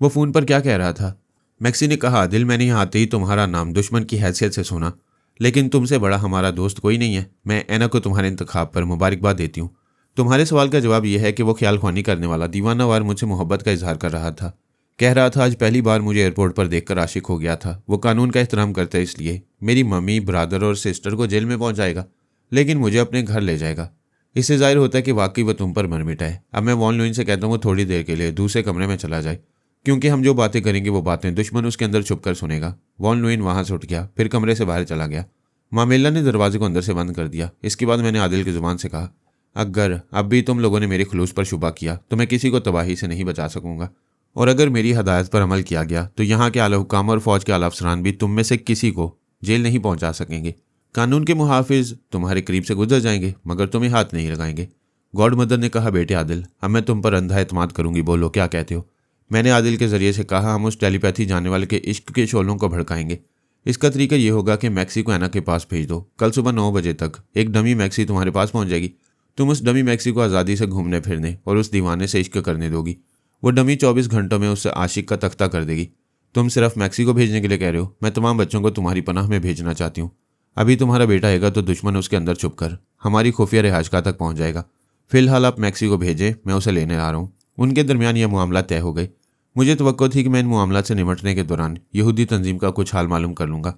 [SPEAKER 1] वो फ़ोन पर क्या कह रहा था। मैक्सी ने कहा, दिल, मैंने यहाँ आते ही तुम्हारा नाम दुश्मन की हैसियत से सुना, लेकिन तुमसे बड़ा हमारा दोस्त कोई नहीं है। मैं ऐना को तुम्हारे इंतखाब पर मुबारकबाद देती हूँ। तुम्हारे सवाल का जवाब यह है कि वो ख्याल ख्वानी करने वाला दीवानावार मुझसे मोहब्बत का इजहार कर रहा था। कह रहा था आज पहली बार मुझे एयरपोर्ट पर देखकर आशिक हो गया था। वो कानून का एहतराम करता है, इसलिए मेरी मम्मी, ब्रदर और सिस्टर को जेल में पहुंचाएगा, लेकिन मुझे अपने घर ले जाएगा। इससे जाहिर होता है कि वाकई वो तुम पर मर मिटा है। अब मैं वॉन लुइन से कहता हूँ वो थोड़ी देर के लिए दूसरे कमरे में चला जाए, क्योंकि हम जो बातें करेंगे वो बातें दुश्मन उसके अंदर छुप कर सुनेगा। वॉन लुइन वहां से उठ गया, फिर कमरे से बाहर चला गया। मामेला ने दरवाजे को अंदर से बंद कर दिया। इसके बाद मैंने आदिल की जुबान से कहा, अगर अब भी तुम लोगों ने मेरे खुलूस पर शुबा किया तो मैं किसी को तबाही से नहीं बचा सकूंगा, और अगर मेरी हदायत पर अमल किया गया तो यहाँ के आला हुकाम और फौज के आला अफसरान भी तुम में से किसी को जेल नहीं पहुंचा सकेंगे। कानून के मुहाफिज तुम्हारे करीब से गुजर जाएंगे, मगर तुम्हें हाथ नहीं लगाएंगे। गॉड मदर ने कहा, बेटे आदिल, अब मैं तुम पर अंधा एतमाद करूंगी, बोलो क्या कहते हो? मैंने आदिल के जरिए से कहा, हम उस टेलीपैथी जाने वाले के इश्क के शोलों को भड़काएंगे। इसका तरीका यह होगा कि मैक्सी को ऐना के पास भेज दो। कल सुबह 9 बजे तक एक डमी मैक्सी तुम्हारे पास पहुंच जाएगी। तुम उस डमी मैक्सी को आज़ादी से घूमने फिरने और उस दीवाने से इश्क करने दोगी। वो डमी 24 घंटों में उससे आशिक का तख्ता कर देगी। तुम सिर्फ मैक्सी को भेजने के लिए कह रहे हो, मैं तमाम बच्चों को तुम्हारी पनाह में भेजना चाहती हूँ। अभी तुम्हारा बेटा आएगा तो दुश्मन उसके अंदर छुप कर हमारी खुफिया रिहाइशगाह तक पहुँच जाएगा। फिलहाल आप मैक्सी को भेजें, मैं उसे लेने आ रहा हूँ। उनके दरमियान यह मामला तय हो गए। मुझे तवक्को थी कि मैं इन मामला से निमटने के दौरान यहूदी तंजीम का कुछ हाल मालूम कर लूँगा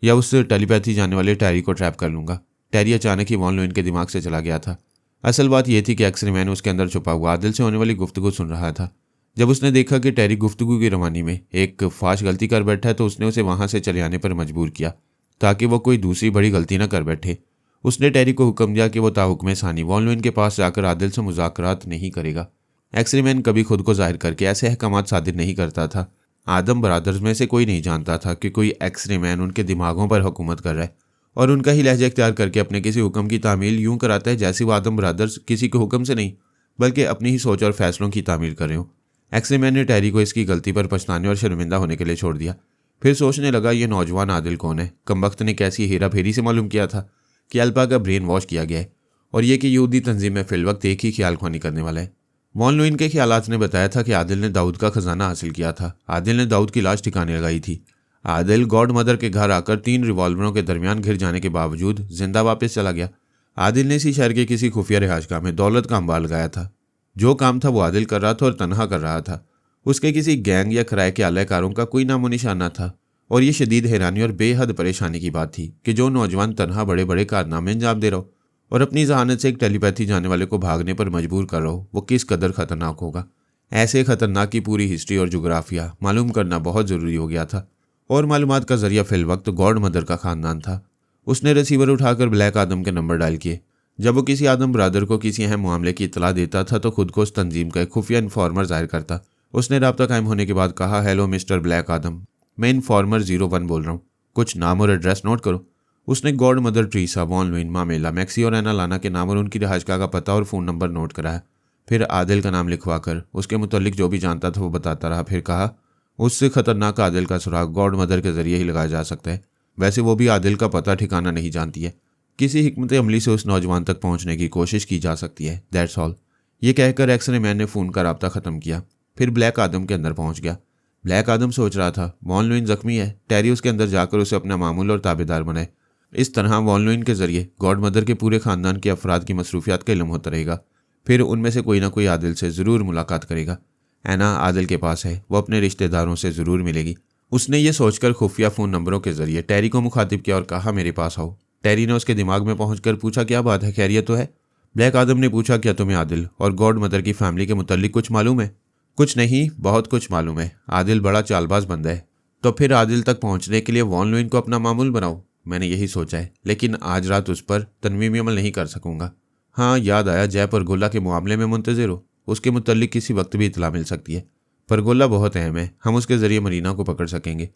[SPEAKER 1] या उस टेलीपैथी जाने वाले टैरी को ट्रैप कर लूँगा। टैरी अचानक ही वॉन लुइन के दिमाग से चला गया था। असल बात यह थी कि एक्सरे मैन उसके अंदर छुपा हुआ आदिल से होने वाली गुफ्तगू सुन रहा था। जब उसने देखा कि टैरी गुफ्तगू की रवानी में एक फाश गलती कर बैठा है तो उसने उसे वहां से चले आने पर मजबूर किया ताकि वो कोई दूसरी बड़ी गलती न कर बैठे। उसने टैरी को हुक्म दिया कि वो ताहुक्म सानी वॉन लुइन के पास जाकर आदिल से मुज़ाकरात नहीं करेगा। एक्सरे मैन कभी खुद को जाहिर करके ऐसे अहकामात सादिर नहीं करता था। आदम ब्रदर्स में से कोई नहीं जानता था कि कोई एक्सरे मैन उनके दिमागों पर हुकूमत कर रहा है और उनका ही लहजा इख्तियार करके अपने किसी हुक्म की तामील यूं कराता है जैसे वो आदम ब्रदर्स किसी के हुक्म से नहीं बल्कि अपनी ही सोच और फैसलों की तामील कर रहे हो। एक्सरे मैन ने टैरी को इसकी गलती पर पछताने और शर्मिंदा होने के लिए छोड़ दिया। फिर सोचने लगा, ये नौजवान आदिल कौन है? कमबख्त ने कैसी हेरा फेरी से मालूम किया था कि अल्पा का ब्रेन वॉश किया गया है और ये कि यहूदी तंजीम में फिल वक्त एक ही ख्याल ख्वानी करने वाला है। वॉन लुइन के ख्यालात ने बताया था कि आदिल ने दाऊद का खजाना हासिल किया था। आदिल ने दाऊद की लाश ठिकाने लगाई थी। आदिल गॉड मदर के घर आकर 3 रिवॉल्वरों के दरमियान घिर जाने के बावजूद जिंदा वापस चला गया। आदिल ने इसी शहर के किसी खुफिया रिहाइशगाह में दौलत का अंबार लगाया था। जो काम था वो आदिल कर रहा था और तनहा कर रहा था। उसके किसी गैंग या किराए के आलाकारों का कोई नामो निशान न था। और ये शदीद हैरानी और बेहद परेशानी की बात थी कि जो नौजवान तनहा बड़े बड़े कारनामे अंजाम दे रहा हो और अपनी जहानत से एक टेलीपैथी जाने वाले को भागने पर मजबूर कर रहा हो, वो किस कदर खतरनाक होगा। ऐसे खतरनाक की पूरी हिस्ट्री और जोग्राफिया मालूम करना बहुत ज़रूरी हो गया था। और मालूमात का जरिया फिल वक्त गॉड मदर का खानदान था। उसने रिसीवर उठाकर ब्लैक आदम के नंबर डायल किए। जब वो किसी आदम ब्रादर को किसी अहम मामले की इतला देता था तो खुद को उस तंजीम का एक खुफिया इन्फॉर्मर जाहिर करता। उसने राब्ता कायम होने के बाद कहा, हेलो मिस्टर ब्लैक आदम, मैं इन्फॉर्मर 01 बोल रहा हूँ, कुछ नाम और एड्रेस नोट करो। उसने गॉड मदर ट्रीसा, वॉन लुइन, मामेला, मैक्सी और एना लाना के नाम और उनकी रिहाइशगाह का पता और फ़ोन नंबर नोट कराया। फिर आदिल का नाम लिखवा कर उसके मुतल्लिक जो भी जानता था वो बताता रहा। फिर कहा, उससे खतरनाक आदिल का सुराग गॉड मदर के जरिए ही लगाया जा सकता है। वैसे वो भी आदिल का पता ठिकाना नहीं जानती है। किसी हिकमत अमली से उस नौजवान तक पहुंचने की कोशिश की जा सकती है, दैट्स ऑल। ये कहकर एक्सरे मैन ने फ़ोन का राब्ता ख़त्म किया। फिर ब्लैक आदम के अंदर पहुंच गया। ब्लैक आदम सोच रहा था, वॉन लुइन जख्मी है, टेरी उसके अंदर जाकर उसे अपना मामूल और ताबेदार बनाए। इस तरह वॉन लुइन के जरिए गॉड मदर के पूरे ख़ानदान के अफराद की मसरूफियात का इल्म होता रहेगा। फिर उनमें से कोई ना कोई आदिल से ज़रूर मुलाकात करेगा। एना आदिल के पास है, वो अपने रिश्तेदारों से ज़रूर मिलेगी। उसने ये सोचकर खुफिया फ़ोन नंबरों के जरिए टेरी को मुखातिब किया और कहा, मेरे पास आओ। टेरी ने उसके दिमाग में पहुंचकर पूछा, क्या बात है, खैरियत तो है? ब्लैक आदम ने पूछा, क्या तुम्हें आदिल और गॉड मदर की फैमिली के मुतल्लिक कुछ मालूम है? कुछ नहीं, बहुत कुछ मालूम है। आदिल बड़ा चालबाज बंदा है। तो फिर आदिल तक पहुंचने के लिए वॉन लुइन को अपना मामूल बनाओ। मैंने यही सोचा है, लेकिन आज रात उस पर तनवीमी अमल नहीं कर सकूंगा। हाँ, याद आया, जय परगोला के मामले में मुंतज़िर हो। उसके मुतल्लिक किसी वक्त भी इतला मिल सकती है। परगोला बहुत अहम है, हम उसके जरिए मरीना को पकड़ सकेंगे।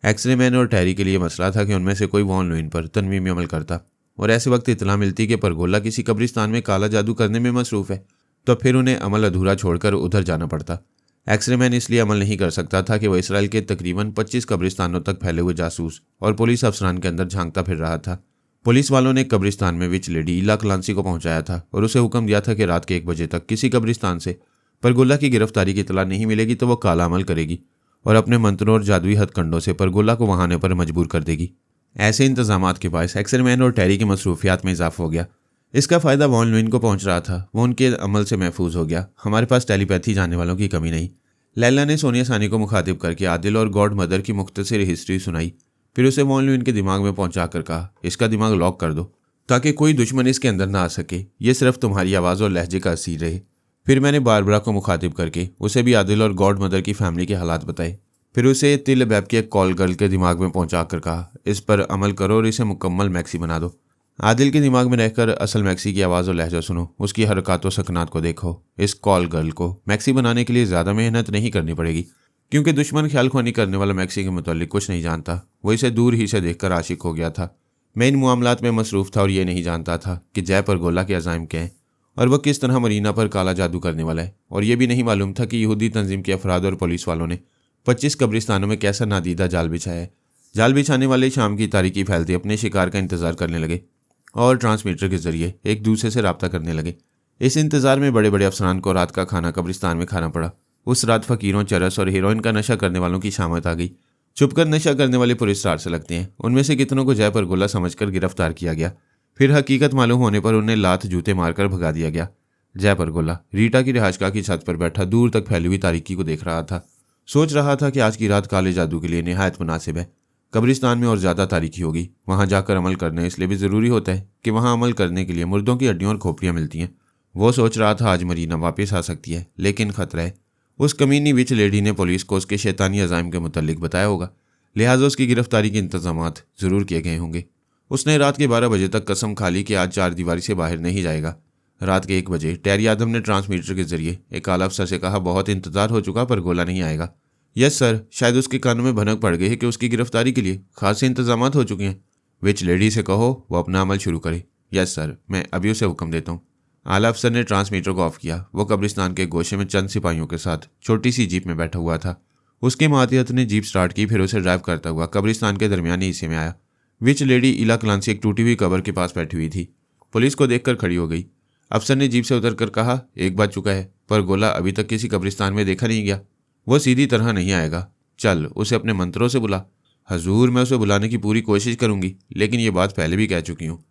[SPEAKER 1] एक्सरे मैन और टैरी के लिए मसला था कि उनमें से कोई वॉन लुइन पर तनवीमी अमल करता और ऐसे वक्त इतला मिलती कि परगोला किसी कब्रिस्तान में काला जादू करने में मसरूफ़ है, तो फिर उन्हें अमल अधूरा छोड़कर उधर जाना पड़ता। एक्सरे मैन इसलिए अमल नहीं कर सकता था कि वह इसराइल के तकरीबन 25 कब्रिस्तानों तक फैले हुए जासूस और पुलिस अफसरान के अंदर झांकता फिर रहा था। पुलिस वालों ने कब्रिस्तान में विच लेडी इला क्लांसी को पहुंचाया था और उसे हुक्म दिया था कि रात के 1 बजे तक किसी कब्रिस्तान से परगोला की गिरफ्तारी की इतला नहीं मिलेगी तो वह काला अमल करेगी और अपने मंत्रों और जादुई हथकंडों से परगोला को वहां आने पर मजबूर कर देगी। ऐसे इंतजामात के बायस एक्सरे मैन और टैरी की मसरूफियात में इजाफा हो गया। इसका फ़ायदा वॉन लुइन को पहुंच रहा था। वो उनके अमल से महफूज हो गया। हमारे पास टेलीपैथी जानने वालों की कमी नहीं। लैला ने सोनिया सानी को मुखातिब करके आदिल और गॉड मदर की मुख्तसर हिस्ट्री सुनाई। फिर उसे वॉन लुइन के दिमाग में पहुंचा कर कहा, इसका दिमाग लॉक कर दो ताकि कोई दुश्मन इसके अंदर ना आ सके। ये सिर्फ तुम्हारी आवाज़ और लहजे का असीर रहे। फिर मैंने बारबरा को मुखातिब करके उसे भी आदिल और गॉड मदर की फैमिली के हालात बताए। फिर उसे तिल बैब की एक कॉल गर्ल के दिमाग में पहुंचा कर कहा, इस पर अमल करो और इसे मुकम्मल मैक्सी बना दो। आदिल के दिमाग में रहकर असल मैक्सी की आवाज़ और लहजा सुनो, उसकी हरकत और सकनात को देखो। इस कॉल गर्ल को मैक्सी बनाने के लिए ज़्यादा मेहनत नहीं करनी पड़ेगी क्योंकि दुश्मन ख्याल खोनी करने वाला मैक्सी के मुतालिक कुछ नहीं जानता। वो इसे दूर ही से देखकर आशिक हो गया था। मैं इन मामलात में मसरूफ़ था और ये नहीं जानता था कि जय परगोला के अज़ाइम क्या हैं और वह किस तरह मरीना पर काला जादू करने वाला है। और यह भी नहीं मालूम था कि यहूदी तंजीम के अफराद और पुलिस वालों ने 25 कब्रिस्तानों में कैसा नादीदा जाल बिछाया है। जाल बिछाने वाले शाम की तारीकी फैलते अपने शिकार का इंतज़ार करने लगे और ट्रांसमीटर के जरिए एक दूसरे से रब्ता करने लगे। इस इंतज़ार में बड़े बड़े अफसरान को रात का खाना कब्रिस्तान में खाना पड़ा। उस रात फ़कीरों, चरस और हीरोइन का नशा करने वालों की शामत आ गई। छुपकर नशा करने वाले पुलिसदार से लगते हैं। उनमें से कितनों को जय परगोला समझकर गिरफ्तार किया गया। फिर हकीकत मालूम होने पर उन्हें लात जूते मारकर भगा दिया गया। जय परगोला रीटा की रिहाइशगाह की छत पर बैठा दूर तक फैली हुई तारीकी को देख रहा था। सोच रहा था कि आज की रात काले जादू के लिए निहायत मुनासिब है। कब्रिस्तान में और ज़्यादा तारीकी होगी। वहाँ जाकर अमल करना इसलिए भी ज़रूरी होता है कि वहाँ अमल करने के लिए मुर्दों की हड्डियाँ और खोपड़ियाँ मिलती हैं। वो सोच रहा था आज मरीना वापस आ सकती है, लेकिन खतरा है। उस कमीनी विच लेडी ने पुलिस को उसके शैतानी अज़ाइम के मुतल्लिक बताया होगा, लिहाजा उसकी गिरफ्तारी के इंतजामात ज़रूर किए गए होंगे। उसने रात के 12 बजे तक कसम खा ली कि आज 4 दीवारी से बाहर नहीं जाएगा। रात के 1 बजे टैरी आदम ने ट्रांसमीटर के जरिए एक आला अफसर से कहा, बहुत इंतजार हो चुका पर गोला नहीं आएगा। यस सर, शायद उसके कानों में भनक पड़ गई है कि उसकी गिरफ्तारी के लिए खासे इंतजामात हो चुके हैं। विच लेडी से कहो वो अपना अमल शुरू करे। यस सर, मैं अभी उसे हुक्म देता हूँ। आला अफसर ने ट्रांसमीटर को ऑफ किया। वो कब्रिस्तान के गोशे में चंद सिपाहियों के साथ छोटी सी जीप में बैठा हुआ था। उसके मातियत ने जीप स्टार्ट की, फिर उसे ड्राइव करता हुआ कब्रिस्तान के दरमियानी हिस्से में आया। विच लेडी इला क्लांसी एक टूटी हुई कब्र के पास बैठी हुई थी। पुलिस को देखकर खड़ी हो गई। अफसर ने जीप से उतरकर कहा, एक बाज चुका है, पर गोला अभी तक किसी कब्रिस्तान में देखा नहीं गया। वो सीधी तरह नहीं आएगा। चल उसे अपने मंत्रों से बुला। हजूर, मैं उसे बुलाने की पूरी कोशिश करूंगी, लेकिन ये बात पहले भी कह चुकी हूँ।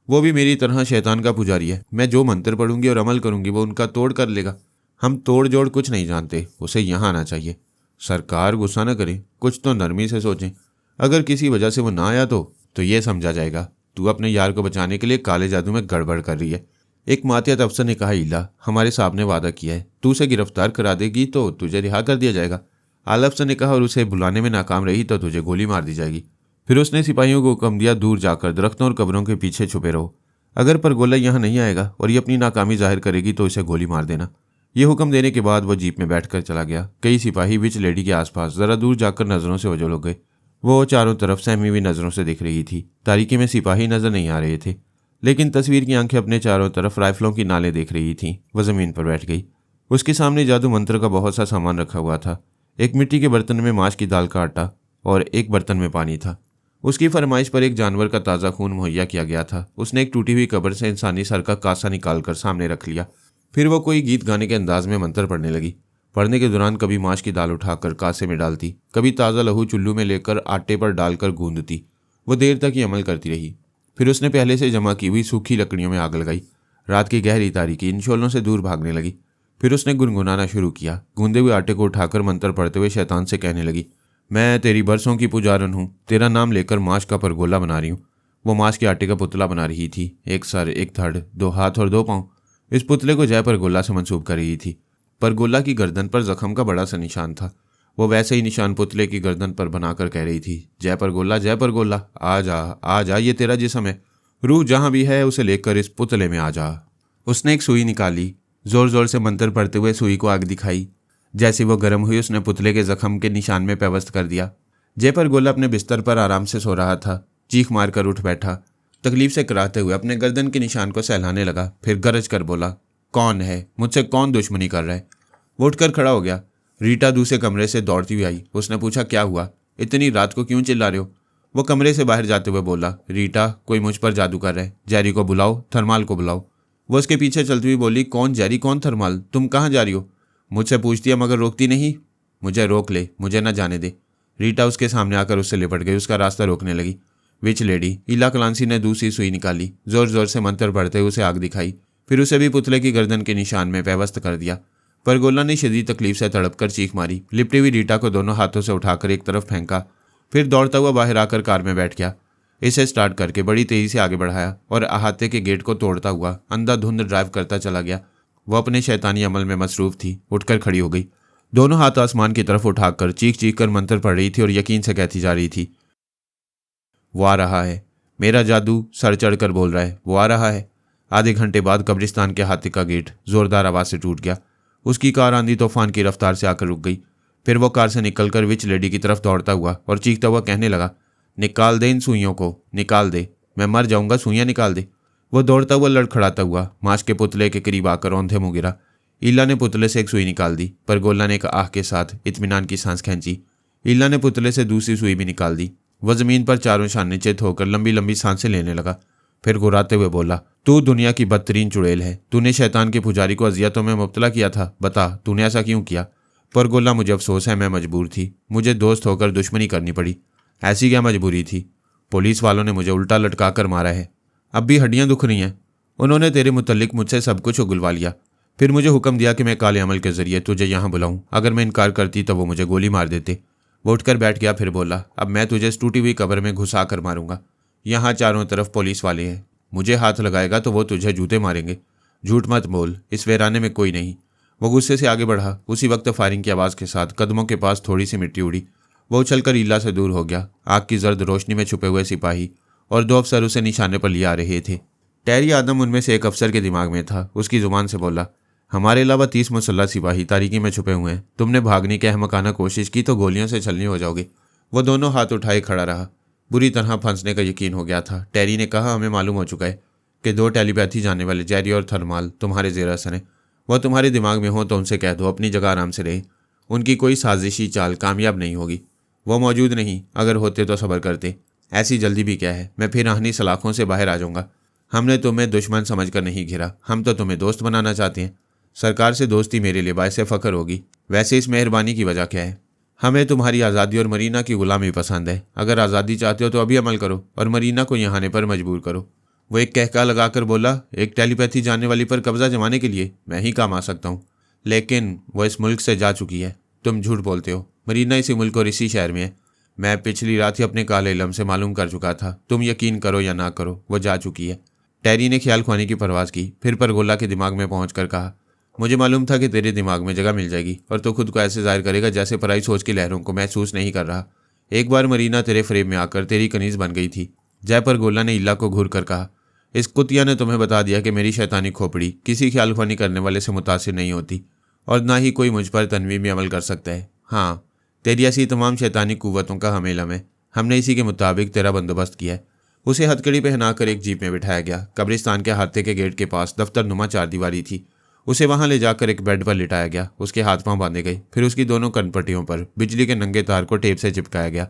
[SPEAKER 1] वो भी मेरी तरह शैतान का पुजारी है। मैं जो मंत्र पढ़ूंगी और अमल करूंगी वो उनका तोड़ कर लेगा। हम तोड़ जोड़ कुछ नहीं जानते, उसे यहाँ आना चाहिए। सरकार गुस्सा न करें, कुछ तो नरमी से सोचें। अगर किसी वजह से वो ना आया तो ये समझा जाएगा तू अपने यार को बचाने के लिए काले जादू में गड़बड़ कर रही है। एक मातियत अफसर ने कहा, इला, हमारे साहब ने वादा किया है, तू उसे गिरफ्तार करा देगी तो तुझे रिहा कर दिया जाएगा। आला अफसर ने कहा, और उसे बुलाने में नाकाम रही तो तुझे गोली मार दी जाएगी। फिर उसने सिपाहियों को हुक्म दिया, दूर जाकर दरख्तों और कब्रों के पीछे छुपे रहो। अगर परगोला यहाँ नहीं आएगा और ये अपनी नाकामी जाहिर करेगी तो इसे गोली मार देना। ये हुक्म देने के बाद वो जीप में बैठकर चला गया। कई सिपाही विच लेडी के आसपास जरा दूर जाकर नजरों से ओझल हो गए। वो चारों तरफ सहमी हुई नजरों से दिख रही थी। तारीकी में सिपाही नजर नहीं आ रहे थे, लेकिन तस्वीर की आंखें अपने चारों तरफ राइफलों की नालें देख रही थीं। वह जमीन पर बैठ गई। उसके सामने जादू मंत्र का बहुत सा सामान रखा हुआ था। एक मिट्टी के बर्तन में माश की दाल का आटा और एक बर्तन में पानी था। उसकी फरमाइश पर एक जानवर का ताज़ा खून मुहैया किया गया था। उसने एक टूटी हुई कब्र से इंसानी सर का कासा निकालकर सामने रख लिया। फिर वो कोई गीत गाने के अंदाज में मंत्र पढ़ने लगी। पढ़ने के दौरान कभी माश की दाल उठाकर कासे में डालती, कभी ताज़ा लहू चुल्लू में लेकर आटे पर डालकर गूंदती। वो देर तक ये अमल करती रही। फिर उसने पहले से जमा की हुई सूखी लकड़ियों में आग लगाई। रात की गहरी तारीकी इन शोलों से दूर भागने लगी। फिर उसने गुनगुनाना शुरू किया। गूंदे हुए आटे को उठाकर मंत्र पढ़ते हुए शैतान से कहने लगी, मैं तेरी बरसों की पुजारन हूँ, तेरा नाम लेकर माश का परगोला बना रही हूँ। वो माश के आटे का पुतला बना रही थी। एक सर, एक धड़, 2 हाथ और 2 पाँव। इस पुतले को जय परगोला से मंसूब कर रही थी। परगोला की गर्दन पर जख्म का बड़ा सा निशान था। वो वैसे ही निशान पुतले की गर्दन पर बनाकर कह रही थी, जय परगोला, आ जा, ये तेरा जिस्म है। रूह जहाँ भी है उसे लेकर इस पुतले में आ जा। उसने एक सुई निकाली। जोर जोर से मंत्र पढ़ते हुए सुई को आग दिखाई। जैसे वो गर्म हुई, उसने पुतले के जख्म के निशान में पेवस्त कर दिया। जय परगोला अपने बिस्तर पर आराम से सो रहा था। चीख मारकर उठ बैठा। तकलीफ से कराते हुए अपने गर्दन के निशान को सहलाने लगा। फिर गरज कर बोला, कौन है? मुझसे कौन दुश्मनी कर रहा है? वो उठकर खड़ा हो गया। रीटा दूसरे कमरे से दौड़ती हुई आई। उसने पूछा, क्या हुआ? इतनी रात को क्यों चिल्ला रहे हो? वो कमरे से बाहर जाते हुए बोला, रीटा, कोई मुझ पर जादू कर रहा है। जेरी को बुलाओ, थर्माल को बुलाओ। वो उसके पीछे चलती हुई बोली, कौन जेरी, कौन थर्माल? तुम कहाँ जा रही हो? मुझसे पूछती है मगर रोकती नहीं। मुझे रोक ले, मुझे न जाने दे। रीटा उसके सामने आकर उससे लिपट गई, उसका रास्ता रोकने लगी। विच लेडी इला कलांसी ने दूसरी सुई निकाली। जोर जोर से मंत्र पढ़ते उसे आग दिखाई। फिर उसे भी पुतले की गर्दन के निशान में पेवस्त कर दिया। परगोला ने शदीद तकलीफ से तड़पकर चीख मारी। लिपटी हुई रीटा को दोनों हाथों से उठाकर एक तरफ फेंका। फिर दौड़ता हुआ बाहर आकर कार में बैठ गया। इसे स्टार्ट करके बड़ी तेजी से आगे बढ़ाया और अहाते के गेट को तोड़ता हुआ अंधाधुंध ड्राइव करता चला गया। वो अपने शैतानी अमल में मसरूफ थी। उठकर खड़ी हो गई। दोनों हाथ आसमान की तरफ उठाकर चीख चीख कर मंत्र पढ़ रही थी और यकीन से कहती जा रही थी, वो आ रहा है, मेरा जादू सर चढ़कर बोल रहा है, वो आ रहा है। आधे घंटे बाद कब्रिस्तान के हाथे का गेट जोरदार आवाज से टूट गया। उसकी कार आंधी तूफान की रफ्तार से आकर रुक गई। फिर वो कार से निकलकर विच लेडी की तरफ दौड़ता हुआ और चीखता हुआ कहने लगा, निकाल दे इन सुइयों को, निकाल दे, मैं मर जाऊंगा, सुइयां निकाल दे। वो दौड़ता हुआ लड़खड़ाता हुआ माश के पुतले के करीब आकर औंधे मुंह गिरा। ईला ने पुतले से एक सुई निकाल दी। परगोला ने एक आह के साथ इत्मीनान की सांस खींची। ईला ने पुतले से दूसरी सुई भी निकाल दी। वह जमीन पर चारों शाने चित होकर लंबी लंबी सांसें लेने लगा। फिर गुर्राते हुए बोला, तू दुनिया की बदतरीन चुड़ैल है। तूने शैतान के पुजारी को अजियतों में मुब्तला किया था। बता, तूने ऐसा क्यों किया? परगोला, मुझे अफसोस है, मैं मजबूर थी। मुझे दोस्त होकर दुश्मनी करनी पड़ी। ऐसी क्या मजबूरी थी? पुलिस वालों ने मुझे उल्टा लटका कर मारा है। अब भी हड्डियां दुख रही हैं। उन्होंने तेरे मुतल्लिक मुझसे सब कुछ उगलवा लिया। फिर मुझे हुक्म दिया कि मैं काले अमल के जरिए तुझे यहाँ बुलाऊं। अगर मैं इनकार करती तो वो मुझे गोली मार देते। वो उठकर बैठ गया। फिर बोला, अब मैं तुझे इस टूटी हुई कब्र में घुसा कर मारूंगा। यहाँ चारों तरफ पुलिस वाले हैं। मुझे हाथ लगाएगा तो वो तुझे जूते मारेंगे। झूठ मत बोल, इस वीराने में कोई नहीं। वो गुस्से से आगे बढ़ा। उसी वक्त फायरिंग की आवाज़ के साथ कदमों के पास थोड़ी सी मिट्टी उड़ी। वो उछलकर ईला से दूर हो गया। आग की जर्द रोशनी में छुपे हुए सिपाही और 2 अफसर उसे निशाने पर लिए आ रहे थे। टैरी आदम उनमें से एक अफसर के दिमाग में था। उसकी जुबान से बोला, हमारे अलावा 30 मुसल्लह सिपाही तारीकी में छुपे हुए हैं। तुमने भागने की अहमकाना कोशिश की तो गोलियों से छलनी हो जाओगे। वो दोनों हाथ उठाए खड़ा रहा। बुरी तरह फंसने का यकीन हो गया था। टैरी ने कहा, हमें मालूम हो चुका है कि 2 टेलीपैथी जाने वाले जेरी और थर्माल तुम्हारे जेर असर हैं। वह तुम्हारे दिमाग में हो तो उनसे कह दो अपनी जगह आराम से रहे। उनकी कोई साजिशी चाल कामयाब नहीं होगी। वो मौजूद नहीं, अगर होते तो सब्र करते। ऐसी जल्दी भी क्या है, मैं फिर आहनी सलाखों से बाहर आ जाऊंगा। हमने तुम्हें दुश्मन समझकर नहीं घिरा, हम तो तुम्हें दोस्त बनाना चाहते हैं। सरकार से दोस्ती मेरे लिए बायस फ़ख्र होगी। वैसे इस मेहरबानी की वजह क्या है? हमें तुम्हारी आज़ादी और मरीना की गुलामी पसंद है। अगर आज़ादी चाहते हो तो अभी अमल करो और मरीना को यहाँ आने पर मजबूर करो। वो एक कहका लगाकर बोला, एक टेलीपैथी जानने वाली पर कब्जा जमाने के लिए मैं ही काम आ सकता हूँ, लेकिन वो इस मुल्क से जा चुकी है। तुम झूठ बोलते हो। मरीना इसी मुल्क और इसी शहर में है। मैं पिछली रात ही अपने काले इलम से मालूम कर चुका था। तुम यकीन करो या ना करो, वो जा चुकी है। टेरी ने ख्याल खुआने की परवाज़ की, फिर परगोला के दिमाग में पहुंचकर कहा, मुझे मालूम था कि तेरे दिमाग में जगह मिल जाएगी और तो खुद को ऐसे जाहिर करेगा जैसे पराई सोच की लहरों को महसूस नहीं कर रहा। एक बार मरीना तेरे फ्रेम में आकर तेरी कनीज बन गई थी। जय परगोला ने इल्ला को घूर कर कहा, इस कुतिया ने तुम्हें बता दिया कि मेरी शैतानी खोपड़ी किसी ख्याल खुआनी करने वाले से मुतासिर नहीं होती और ना ही कोई मुझ पर तनवीर में अमल कर सकता है। हाँ, तेरी ऐसी तमाम शैतानी कुव्वतों का हमें इल्म है। हमने इसी के मुताबिक तेरा बंदोबस्त किया है। उसे हथकड़ी पहनाकर एक जीप में बिठाया गया। कब्रिस्तान के हाथे के गेट के पास दफ्तर नुमा चारदीवारी थी। उसे वहां ले जाकर एक बेड पर लिटाया गया। उसके हाथ पांव बांधे गए, फिर उसकी दोनों कनपट्टियों पर बिजली के नंगे तार को टेप से चिपकाया गया।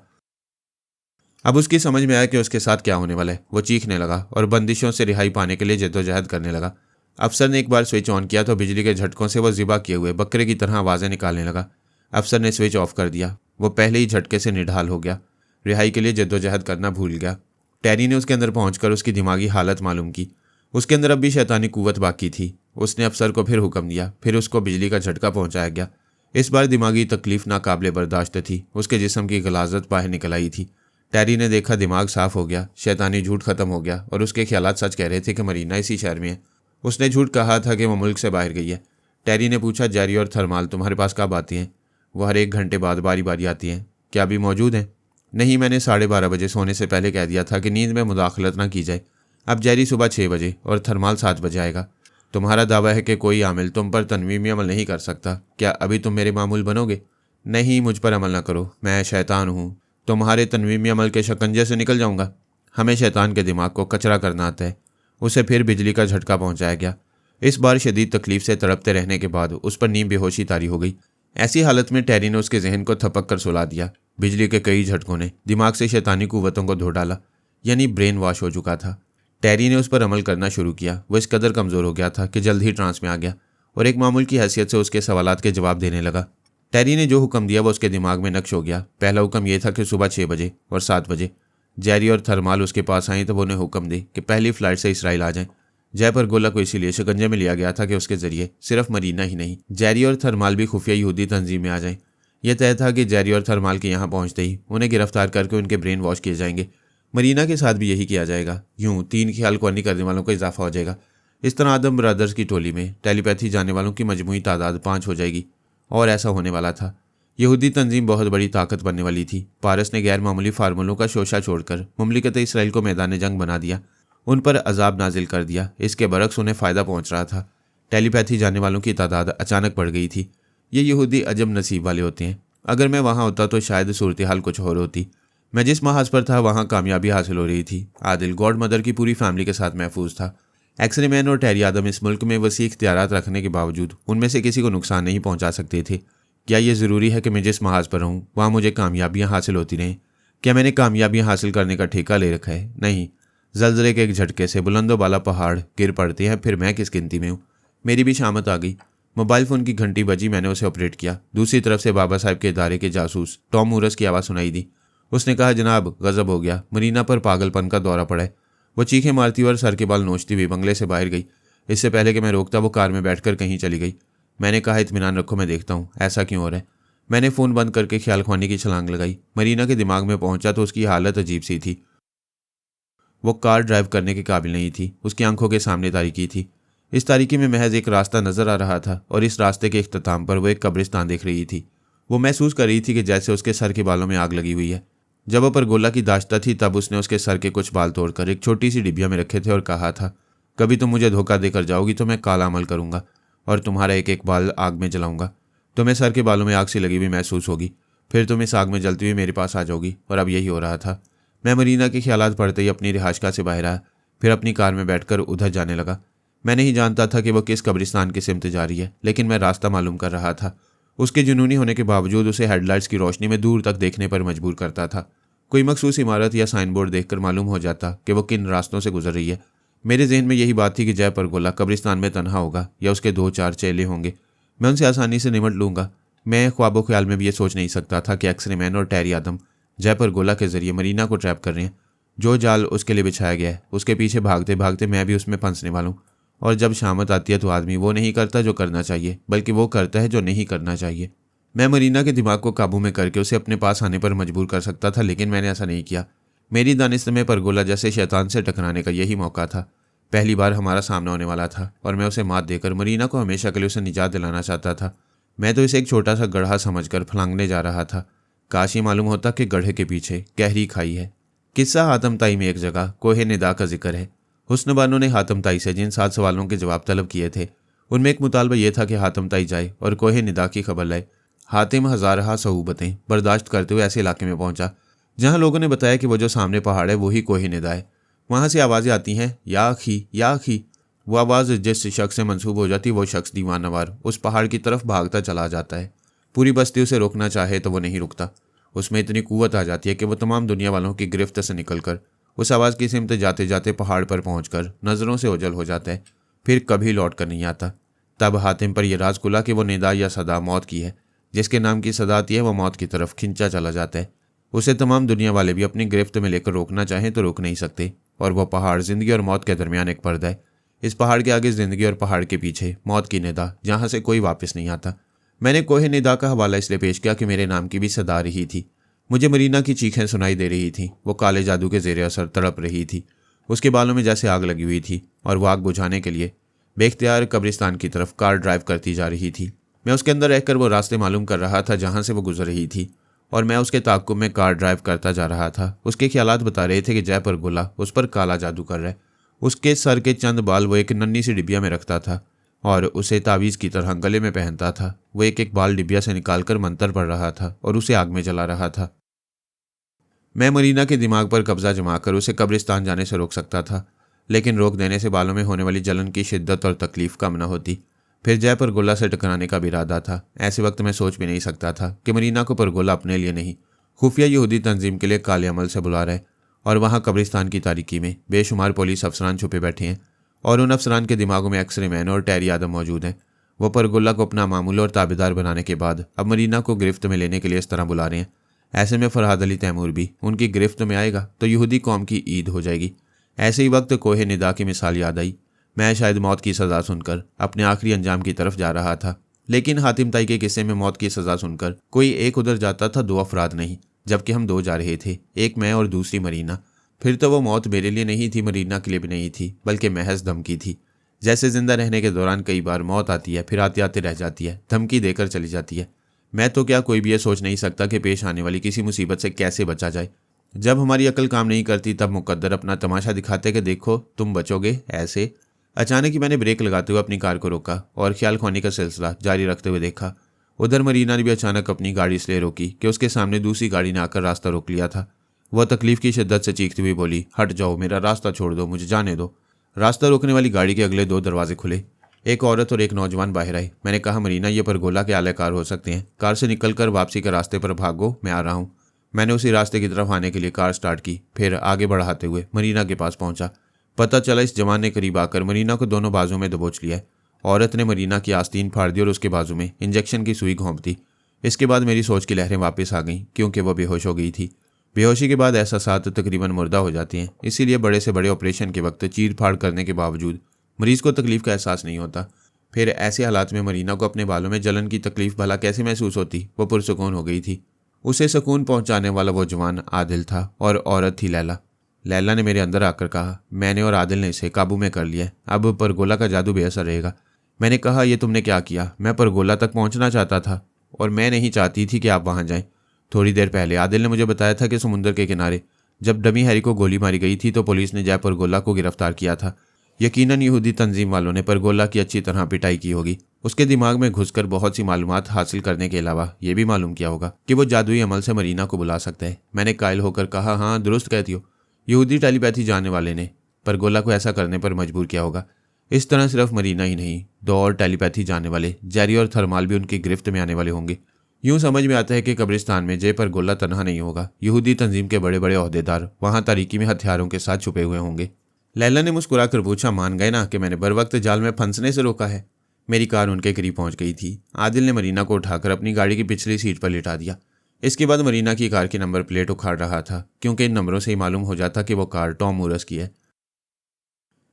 [SPEAKER 1] अब उसकी समझ में आया कि उसके साथ क्या होने वाला है। वो चीखने लगा और बंदिशों से रिहाई पाने के लिए जद्दोजहद करने लगा। अफसर ने एक बार स्विच ऑन किया तो बिजली के झटकों से वो ज़िबा किए हुए बकरे की तरह आवाज़ें निकालने लगा। अफसर ने स्विच ऑफ कर दिया। वो पहले ही झटके से निढाल हो गया। रिहाई के लिए जद्दोजहद करना भूल गया। टेरी ने उसके अंदर पहुंचकर उसकी दिमागी हालत मालूम की। उसके अंदर अब भी शैतानी कुव्वत बाकी थी। उसने अफसर को फिर हुक्म दिया, फिर उसको बिजली का झटका पहुंचाया गया। इस बार दिमागी तकलीफ नाकाबिले बर्दाश्त थी। उसके जिस्म की गलाजत बाहर निकल आई थी। टेरी ने देखा दिमाग साफ हो गया, शैतानी झूठ खत्म हो गया और उसके ख्यालात सच कह रहे थे कि मरीना इसी शहर में है। उसने झूठ कहा था कि वो मुल्क से बाहर गई है। टेरी ने पूछा, जेरी और थर्माल तुम्हारे पास कब आती हैं? वो हर 1 घंटे बाद बारी बारी आती हैं। क्या अभी मौजूद हैं? नहीं, मैंने 12:30 बजे सोने से पहले कह दिया था कि नींद में मुदाखलत ना की जाए। अब जेरी सुबह 6 बजे और थर्माल 7 बजे आएगा। तुम्हारा दावा है कि कोई आमिल तुम पर तनवीमी अमल नहीं कर सकता। क्या अभी तुम मेरे मामूल बनोगे? नहीं, मुझ पर अमल ना करो, मैं शैतान हूँ। तुम्हारे तनवीमी अमल के शिकंजे से निकल जाऊंगा। हमें शैतान के दिमाग को कचरा करना आता है। उसे फिर बिजली का झटका पहुंचाया गया। इस बार शदीद तकलीफ से तड़पते रहने के बाद उस पर नींद बेहोशी तारी हो गई। ऐसी हालत में टेरी ने उसके जहन को थपक कर सुला दिया। बिजली के कई झटकों ने दिमाग से शैतानी कुव्वतों को धो डाला, यानी ब्रेन वॉश हो चुका था। टेरी ने उस पर अमल करना शुरू किया। वो इस कदर कमज़ोर हो गया था कि जल्द ही ट्रांस में आ गया और एक मामूल की हैसियत से उसके सवालात के जवाब देने लगा। टेरी ने जो हुक्म दिया वो उसके दिमाग में नक्श हो गया। पहला हुक्म यह था कि सुबह 6 बजे और 7 बजे जेरी और थर्माल उसके पास आई तो उन्हें हुक्म दी कि पहली फ़्लाइट से इसराइल आ जाएं। जय परगोला को इसीलिए शिकंजे में लिया गया था कि उसके जरिए सिर्फ मरीना ही नहीं, जेरी और थर्माल भी खुफिया यहूदी तंजीम में आ जाएं। यह तय था कि जेरी और थर्माल के यहाँ पहुँचते ही उन्हें गिरफ्तार करके उनके ब्रेन वॉश किए जाएंगे। मरीना के साथ भी यही किया जाएगा। यूं 3 ख्याल खुआनी करने वालों का इजाफा हो जाएगा। इस तरह आदम ब्रदर्स की टोली में टेलीपैथी जानने वालों की मजमूई तादाद 5 हो जाएगी। और ऐसा होने वाला था। यहूदी तंजीम बहुत बड़ी ताकत बनने वाली थी। पारस ने गैर मामूली फार्मूलों का शोशा छोड़कर मुमलिकत इसराइल को मैदान जंग बना दिया, उन पर अजाब नाजिल कर दिया। इसके बरक्स उन्हें फ़ायदा पहुंच रहा था। टेलीपैथी जानने वालों की तादाद अचानक बढ़ गई थी। ये यहूदी अजब नसीब वाले होते हैं। अगर मैं वहाँ होता तो शायद सूरत हाल कुछ और होती। मैं जिस महाज पर था वहाँ कामयाबी हासिल हो रही थी। आदिल गॉड मदर की पूरी फैमिली के साथ महफूज था। एक्सरे मैन और टेरी आदम इस मुल्क में वसी इख्तियारात रखने के बावजूद उनमें से किसी को नुकसान नहीं पहुँचा सकते थे। क्या ये ज़रूरी है कि मैं जिस महाज पर रहूँ वहाँ मुझे कामयाबियाँ हासिल होती रहें? क्या मैंने कामयाबियाँ हासिल करने का ठेका ले रखा है? नहीं। ज़लज़ले के एक झटके से बुलंदो बाला पहाड़ गिर पड़ते हैं, फिर मैं किस गिनती में हूँ? मेरी भी शामत आ गई। मोबाइल फ़ोन की घंटी बजी, मैंने उसे ऑपरेट किया। दूसरी तरफ से बाबा साहब के इदारे के जासूस टॉम मूरस की आवाज़ सुनाई दी। उसने कहा, जनाब गज़ब हो गया, मरीना पर पागलपन का दौरा पड़ा है। वो चीखें मारती और सर के बाल नोचती हुई बंगले से बाहर गई। इससे पहले कि मैं रोकता वो कार में बैठकर कहीं चली गई। मैंने कहा, इत्मीनान रखो, मैं देखता हूँ ऐसा क्यों हो रहा है। मैंने फ़ोन बंद करके ख्याल खुआनी की छलांग लगाई। मरीना के दिमाग में पहुंचा तो उसकी हालत अजीब सी थी। वो कार ड्राइव करने के काबिल नहीं थी। उसकी आंखों के सामने तारीकी थी। इस तारीकी में महज एक रास्ता नजर आ रहा था और इस रास्ते के इख्तिताम पर वो एक कब्रिस्तान देख रही थी। वो महसूस कर रही थी कि जैसे उसके सर के बालों में आग लगी हुई है। जब वो परगोला की दाश्ता थी तब उसने उसके सर के कुछ बाल तोड़कर एक छोटी सी डिबिया में रखे थे और कहा था, कभी तुम मुझे धोखा देकर जाओगी तो मैं काला अमल करूंगा और तुम्हारा एक एक बाल आग में जलाऊंगा। तुम्हें सर के बालों में आग सी लगी हुई महसूस होगी, फिर तुम इस आग में जलती हुई मेरे पास आ जाओगी। और अब यही हो रहा था। मैं मरीना के ख्यालात पढ़ते ही अपनी रिहाशगाह से बाहर आया, फिर अपनी कार में बैठकर उधर जाने लगा। मैं नहीं जानता था कि वह किस कब्रिस्तान की सिमत जा रही है, लेकिन मैं रास्ता मालूम कर रहा था। उसके जुनूनी होने के बावजूद उसे हेडलाइट्स की रोशनी में दूर तक देखने पर मजबूर करता था। कोई मखसूस इमारत या साइन बोर्ड देखकर मालूम हो जाता कि वो किन रास्तों से गुजर रही है। मेरे जहन में यही बात थी कि जय परगोला कब्रिस्तान में तन्हा होगा या उसके 2-4 चेले होंगे। मैं उनसे आसानी से निमट लूँगा। मैं ख्वाबो ख्याल में भी ये सोच नहीं सकता था कि एक्सरे मैन और टेरी आदम जय परगोला के जरिए मरीना को ट्रैप कर रहे हैं। जो जाल उसके लिए बिछाया गया है उसके पीछे भागते भागते मैं भी उसमें फंसने वाला हूँ। और जब शामत आती है तो आदमी वो नहीं करता जो करना चाहिए, बल्कि वो करता है जो नहीं करना चाहिए। मैं मरीना के दिमाग को काबू में करके उसे अपने पास आने पर मजबूर कर सकता था, लेकिन मैंने ऐसा नहीं किया। मेरी दानिश में परगोला जैसे शैतान से टकराने का यही मौका था। पहली बार हमारा सामना होने वाला था और मैं उसे मात देकर मरीना को हमेशा के लिए उसे निजात दिलाना चाहता था। मैं तो इसे एक छोटा सा गड्ढा समझकर फलांगने जा रहा था। काश ये मालूम होता कि गड्ढे के पीछे गहरी खाई है। किस्सा हातम ताई में एक जगह कोहे निदा का जिक्र है। हुस्न बानो ने हातम ताई से जिन 7 सवालों के जवाब तलब किए थे उनमें एक मुतालबा यह था कि हातम ताई जाए और कोहे निदा की खबर लाए। हातिम हजारहा सहूबतें बर्दाश्त करते हुए ऐसे इलाके में पहुंचा जहां लोगों ने बताया कि वो जो सामने पहाड़ है वही कोहे निदा है। वहां से आवाज़ें आती हैं, या अखी या अखी। वो आवाज़ जिस शख्स से मंसूब हो जाती वो शख्स दीवानवार उस पहाड़ की तरफ भागता चला जाता है। पूरी बस्ती उसे रोकना चाहे तो वो नहीं रुकता। उसमें इतनी कुव्वत आ जाती है कि वो तमाम दुनिया वालों की गिरफ्त से निकलकर उस आवाज़ की सिमत जाते जाते पहाड़ पर पहुंचकर नज़रों से ओझल हो जाता है, फिर कभी लौट कर नहीं आता। तब हातिम पर यह राज खुला कि वो निदा या सदा मौत की है। जिसके नाम की सदा आती है वो मौत की तरफ खिंचा चला जाता है। उसे तमाम दुनिया वाले भी अपनी गिरफ्त में लेकर रोकना चाहें तो रोक नहीं सकते। और वह पहाड़ जिंदगी और मौत के दरमियान एक पर्दा है। इस पहाड़ के आगे जिंदगी और पहाड़ के पीछे मौत की निदा, जहाँ से कोई वापस नहीं आता। मैंने कोहे निदा का हवाला इसलिए पेश किया कि मेरे नाम की भी सदा रही थी। मुझे मरीना की चीखें सुनाई दे रही थी। वो काले जादू के जेर असर तड़प रही थी। उसके बालों में जैसे आग लगी हुई थी और वो आग बुझाने के लिए बेख्तियार कब्रिस्तान की तरफ कार ड्राइव करती जा रही थी। मैं उसके अंदर रहकर वो रास्ते मालूम कर रहा था जहाँ से वो गुजर रही थी और मैं उसके ताक़ुब में कार ड्राइव करता जा रहा था। उसके ख्यालात बता रहे थे कि जय परगोला उस पर काला जादू कर रहा है। उसके सर के चंद बाल वो एक नन्ही सी डिबिया में रखता था और उसे तावीज़ की तरह गले में पहनता था। वो एक एक बाल डिबिया से निकालकर मंतर पढ़ रहा था और उसे आग में जला रहा था। मैं मरीना के दिमाग पर कब्जा जमाकर उसे कब्रिस्तान जाने से रोक सकता था, लेकिन रोक देने से बालों में होने वाली जलन की शिद्दत और तकलीफ कम न होती। फिर जय परगोला से टकराने का भी इरादा था। ऐसे वक्त मैं सोच भी नहीं सकता था कि मरीना को परगोला अपने लिए नहीं, खुफिया यहूदी तंजीम के लिए काले अमल से बुला रहा है। और वहाँ कब्रिस्तान की तारीकी में बेशुमार पुलिस अफसरान छुपे बैठे हैं और उन अफसरान के दिमागों में एक्सरे मैन और टेरी आदम मौजूद हैं। वो परगोला को अपना मामूल और ताबेदार बनाने के बाद अब मरीना को गिरफ्त में लेने के लिए इस तरह बुला रहे हैं। ऐसे में फरहाद अली तैमूर भी उनकी गिरफ्त में आएगा तो यहूदी कौम की ईद हो जाएगी। ऐसे ही वक्त कोहे निदा की मिसाल याद आई। मैं शायद मौत की सज़ा सुनकर अपने आखिरी अंजाम की तरफ जा रहा था, लेकिन हातिम ताई के किस्से में मौत की सज़ा सुनकर कोई एक उधर जाता था, 2 अफराद नहीं, जबकि हम 2 जा रहे थे, एक मैं और दूसरी मरीना। फिर तो वो मौत मेरे लिए नहीं थी, मरीना के लिए भी नहीं थी, बल्कि महज धमकी थी। जैसे जिंदा रहने के दौरान कई बार मौत आती है, फिर आते आते रह जाती है, धमकी देकर चली जाती है। मैं तो क्या, कोई भी ये सोच नहीं सकता कि पेश आने वाली किसी मुसीबत से कैसे बचा जाए। जब हमारी अकल काम नहीं करती तब मुकद्दर अपना तमाशा दिखाते कि देखो तुम बचोगे ऐसे। अचानक ही मैंने ब्रेक लगाते हुए अपनी कार को रोका और ख्याल खोने का सिलसिला जारी रखते हुए देखा। उधर मरीना ने भी अचानक अपनी गाड़ी इसलिए रोकी कि उसके सामने दूसरी गाड़ी ने आकर रास्ता रोक लिया था। वह तकलीफ की शिद्दत से चीखती हुई बोली, हट जाओ, मेरा रास्ता छोड़ दो, मुझे जाने दो। रास्ता रोकने वाली गाड़ी के अगले 2 दरवाजे खुले। एक औरत और एक नौजवान बाहर आए। मैंने कहा, मरीना, ये परगोला के आलाकार हो सकते हैं। कार से निकलकर वापसी के रास्ते पर भागो, मैं आ रहा हूँ। मैंने उसी रास्ते की तरफ आने के लिए कार स्टार्ट की, फिर आगे बढ़ाते हुए मरीना के पास पहुंचा। पता चला इस जवान ने करीब आकर मरीना को दोनों बाजू में दबोच लिया है। औरत ने मरीना की आस्तीन फाड़ दी और उसके बाजू में इंजेक्शन की सुई घोंप दी। इसके बाद मेरी सोच की लहरें वापस आ गईं, क्योंकि वह बेहोश हो गई थी। बेहोशी के बाद एहसासात तकरीबन मुर्दा हो जाते हैं, इसीलिए बड़े से बड़े ऑपरेशन के वक्त चीर फाड़ करने के बावजूद मरीज को तकलीफ का एहसास नहीं होता। फिर ऐसे हालात में मरीना को अपने बालों में जलन की तकलीफ भला कैसे महसूस होती। वो पुरसुकून हो गई थी। उसे सुकून पहुंचाने वाला वो जवान आदिल था और औरत थी लैला। लैला ने मेरे अंदर आकर कहा, मैंने और आदिल ने इसे काबू में कर लिया, अब परगोला का जादू बेअसर रहेगा। मैंने कहा, यह तुमने क्या किया? मैं परगोला तक पहुंचना चाहता था और मैं नहीं चाहती थी कि आप वहां जाएं। थोड़ी देर पहले आदिल ने मुझे बताया था कि समुद्र के किनारे जब डमी हैरी को गोली मारी गई थी तो पुलिस ने जय परगोला को गिरफ्तार किया था। यकीनन यहूदी तंजीम वालों ने परगोला की अच्छी तरह पिटाई की होगी। उसके दिमाग में घुसकर बहुत सी मालूमात हासिल करने के अलावा ये भी मालूम किया होगा कि वो जादुई अमल से मरीना को बुला सकता है। मैंने कायल होकर कहा, हाँ दुरुस्त कहती हो। यहूदी टेलीपैथी जानने वाले ने परगोला को ऐसा करने पर मजबूर किया होगा। इस तरह सिर्फ मरीना ही नहीं, 2 और टेलीपैथी जानने वाले जेरी और थर्माल भी उनकी गिरफ्त में आने वाले होंगे। यूं समझ में आता है कि कब्रिस्तान में जय परगोला तनहा नहीं होगा। यहूदी तंजीम के बड़े बड़े ओहदेदार वहां तारीकी में हथियारों के साथ छुपे हुए होंगे। लैला ने मुस्कुराकर पूछा, मान गए ना कि मैंने बर वक्त जाल में फंसने से रोका है। मेरी कार उनके करीब पहुंच गई थी। आदिल ने मरीना को उठाकर अपनी गाड़ी की पिछली सीट पर लिटा दिया। इसके बाद मरीना की कार की नंबर प्लेट उखाड़ रहा था, क्योंकि इन नंबरों से ही मालूम हो जाता कि वो कार टॉम मूरस की है।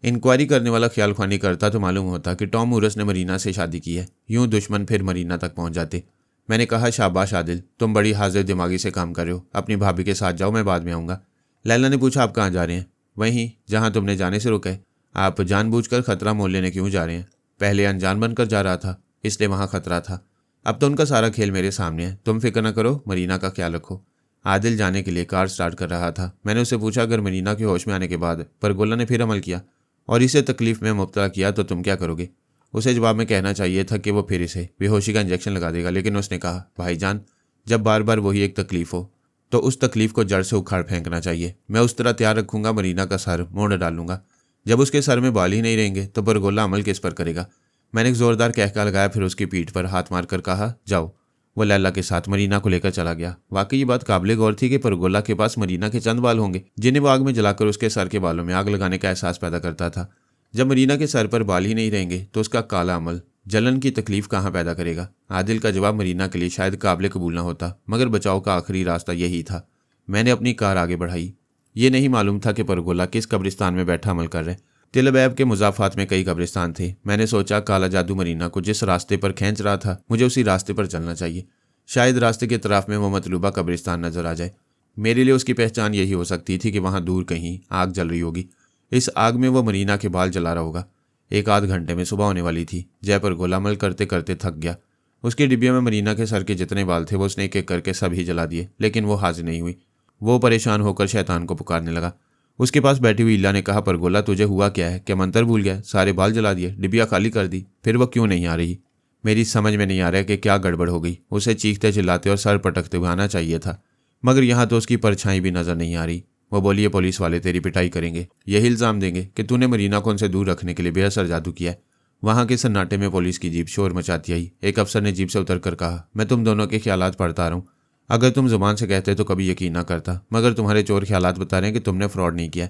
[SPEAKER 1] इंक्वायरी करने वाला ख्याल ख्वानी करता तो मालूम होता कि टॉम मूरस ने मरीना से शादी की है। यूं दुश्मन फिर मरीना तक पहुंच जाते। मैंने कहा, शाबाश आदिल, तुम बड़ी हाजिर दिमागी से काम कर रहे हो। अपनी भाभी के साथ जाओ, मैं बाद में आऊँगा। लैला ने पूछा, आप कहाँ जा रहे हैं? वहीं जहाँ तुमने जाने से रोका है। आप जानबूझकर खतरा मोल लेने क्यों जा रहे हैं? पहले अनजान बनकर जा रहा था, इसलिए वहाँ खतरा था। अब तो उनका सारा खेल मेरे सामने है। तुम फिक्र न करो, मरीना का ख्याल रखो। आदिल जाने के लिए कार स्टार्ट कर रहा था। मैंने उससे पूछा, अगर मरीना के होश में आने के बाद परगोला ने फिर अमल किया और इसे तकलीफ में मुब्तला किया तो तुम क्या करोगे? उसे जवाब में कहना चाहिए था कि वो फिर इसे बेहोशी का इंजेक्शन लगा देगा, लेकिन उसने कहा, भाईजान, जब बार बार वही एक तकलीफ हो तो उस तकलीफ को जड़ से उखाड़ फेंकना चाहिए। मैं उस तरह तैयार रखूंगा, मरीना का सर मोड़ डालूंगा। जब उसके सर में बाल ही नहीं रहेंगे तो परगोला अमल किस पर करेगा? मैंने एक जोरदार कहका लगाया, फिर उसकी पीठ पर हाथ मारकर कहा, जाओ। वो लैला के साथ मरीना को लेकर चला गया। वाकई ये बात काबिले गौर थी कि परगोला के पास मरीना के चंद बाल होंगे, जिन्हें वो आग में जलाकर उसके सर के बालों में आग लगाने का एहसास पैदा करता था। जब मरीना के सर पर बाल ही नहीं रहेंगे तो उसका काला अमल जलन की तकलीफ कहाँ पैदा करेगा? आदिल का जवाब मरीना के लिए शायद काबिले कबूल ना होता, मगर बचाव का आखिरी रास्ता यही था। मैंने अपनी कार आगे बढ़ाई। ये नहीं मालूम था कि परगोला किस कब्रिस्तान में बैठा अमल कर रहे। तिल अबैब के मुजाफात में कई कब्रिस्तान थे। मैंने सोचा, काला जादू मरीना को जिस रास्ते पर खींच रहा था, मुझे उसी रास्ते पर चलना चाहिए। शायद रास्ते के तरफ में वो मतलूबा कब्रिस्तान नजर आ जाए। मेरे लिए उसकी पहचान यही हो सकती थी कि वहाँ दूर कहीं आग जल रही होगी। इस आग में वो मरीना के बाल जला रहा होगा। एक आध घंटे में सुबह होने वाली थी। जय परगोला अमल करते करते थक गया। उसके डिब्बे में मरीना के सर के जितने बाल थे वो उसने एक एक करके सभी जला दिए, लेकिन वो हाजिर नहीं हुई। वो परेशान होकर शैतान को पुकारने लगा। उसके पास बैठी हुई इल्ला ने कहा, परगोला, तुझे हुआ क्या है? क्या मंत्र भूल गया? सारे बाल जला दिए, डिबिया खाली कर दी, फिर वो क्यों नहीं आ रही? मेरी समझ में नहीं आ रहा कि क्या गड़बड़ हो गई। उसे चीखते चिल्लाते और सर पटकते हुए आना चाहिए था, मगर यहाँ तो उसकी परछाई भी नजर नहीं आ रही। वो बोली, पुलिस वाले तेरी पिटाई करेंगे, यही इल्जाम देंगे कि तूने मरीना को उनसे दूर रखने के लिए बेअसर जादू किया है। वहाँ के सन्नाटे में पुलिस की जीप शोर मचाती आई। एक अफसर ने जीप से उतरकर कहा, मैं तुम दोनों के ख्यालात पढ़ता रहा हूँ। अगर तुम जुबान से कहते तो कभी यकीन ना करता, मगर तुम्हारे चोर ख्यालात बता रहे हैं कि तुमने फ्रॉड नहीं किया।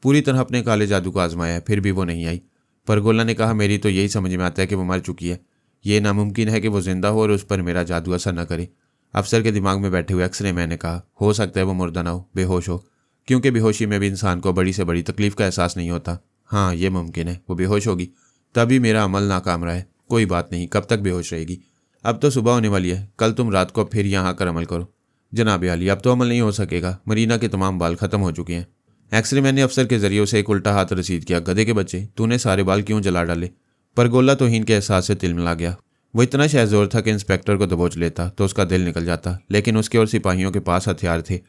[SPEAKER 1] पूरी तरह अपने काले जादू को आजमाया है, फिर भी वो नहीं आई। परगोला ने कहा, मेरी तो यही समझ में आता है कि वो मर चुकी है। ये नामुमकिन है कि वो जिंदा हो और उस पर मेरा जादू असर न करे। अफसर के दिमाग में बैठे हुए एक्सरे मैन ने कहा, हो सकता है वो मुर्दा ना हो, बेहोश हो, क्योंकि बेहोशी में भी इंसान को बड़ी से बड़ी तकलीफ का एहसास नहीं होता। हाँ, ये मुमकिन है, वो बेहोश होगी, तभी मेरा अमल नाकाम रहा है। कोई बात नहीं, कब तक बेहोश रहेगी? अब तो सुबह होने वाली है, कल तुम रात को फिर यहाँ आकर अमल करो। जनाब आली, अब तो अमल नहीं हो सकेगा, मरीना के तमाम बाल खत्म हो चुके हैं। एक्सरे मैन ने अफसर के जरिए उसे एक उल्टा हाथ रसीद किया, गधे के बच्चे, तूने सारे बाल क्यों जला डाले? परगोला तौहीन के एहसास से तिलमिला गया। वो इतना शहजोर था कि इंस्पेक्टर को दबोच लेता तो उसका दिल निकल जाता, लेकिन उसके और सिपाहियों के पास हथियार थे।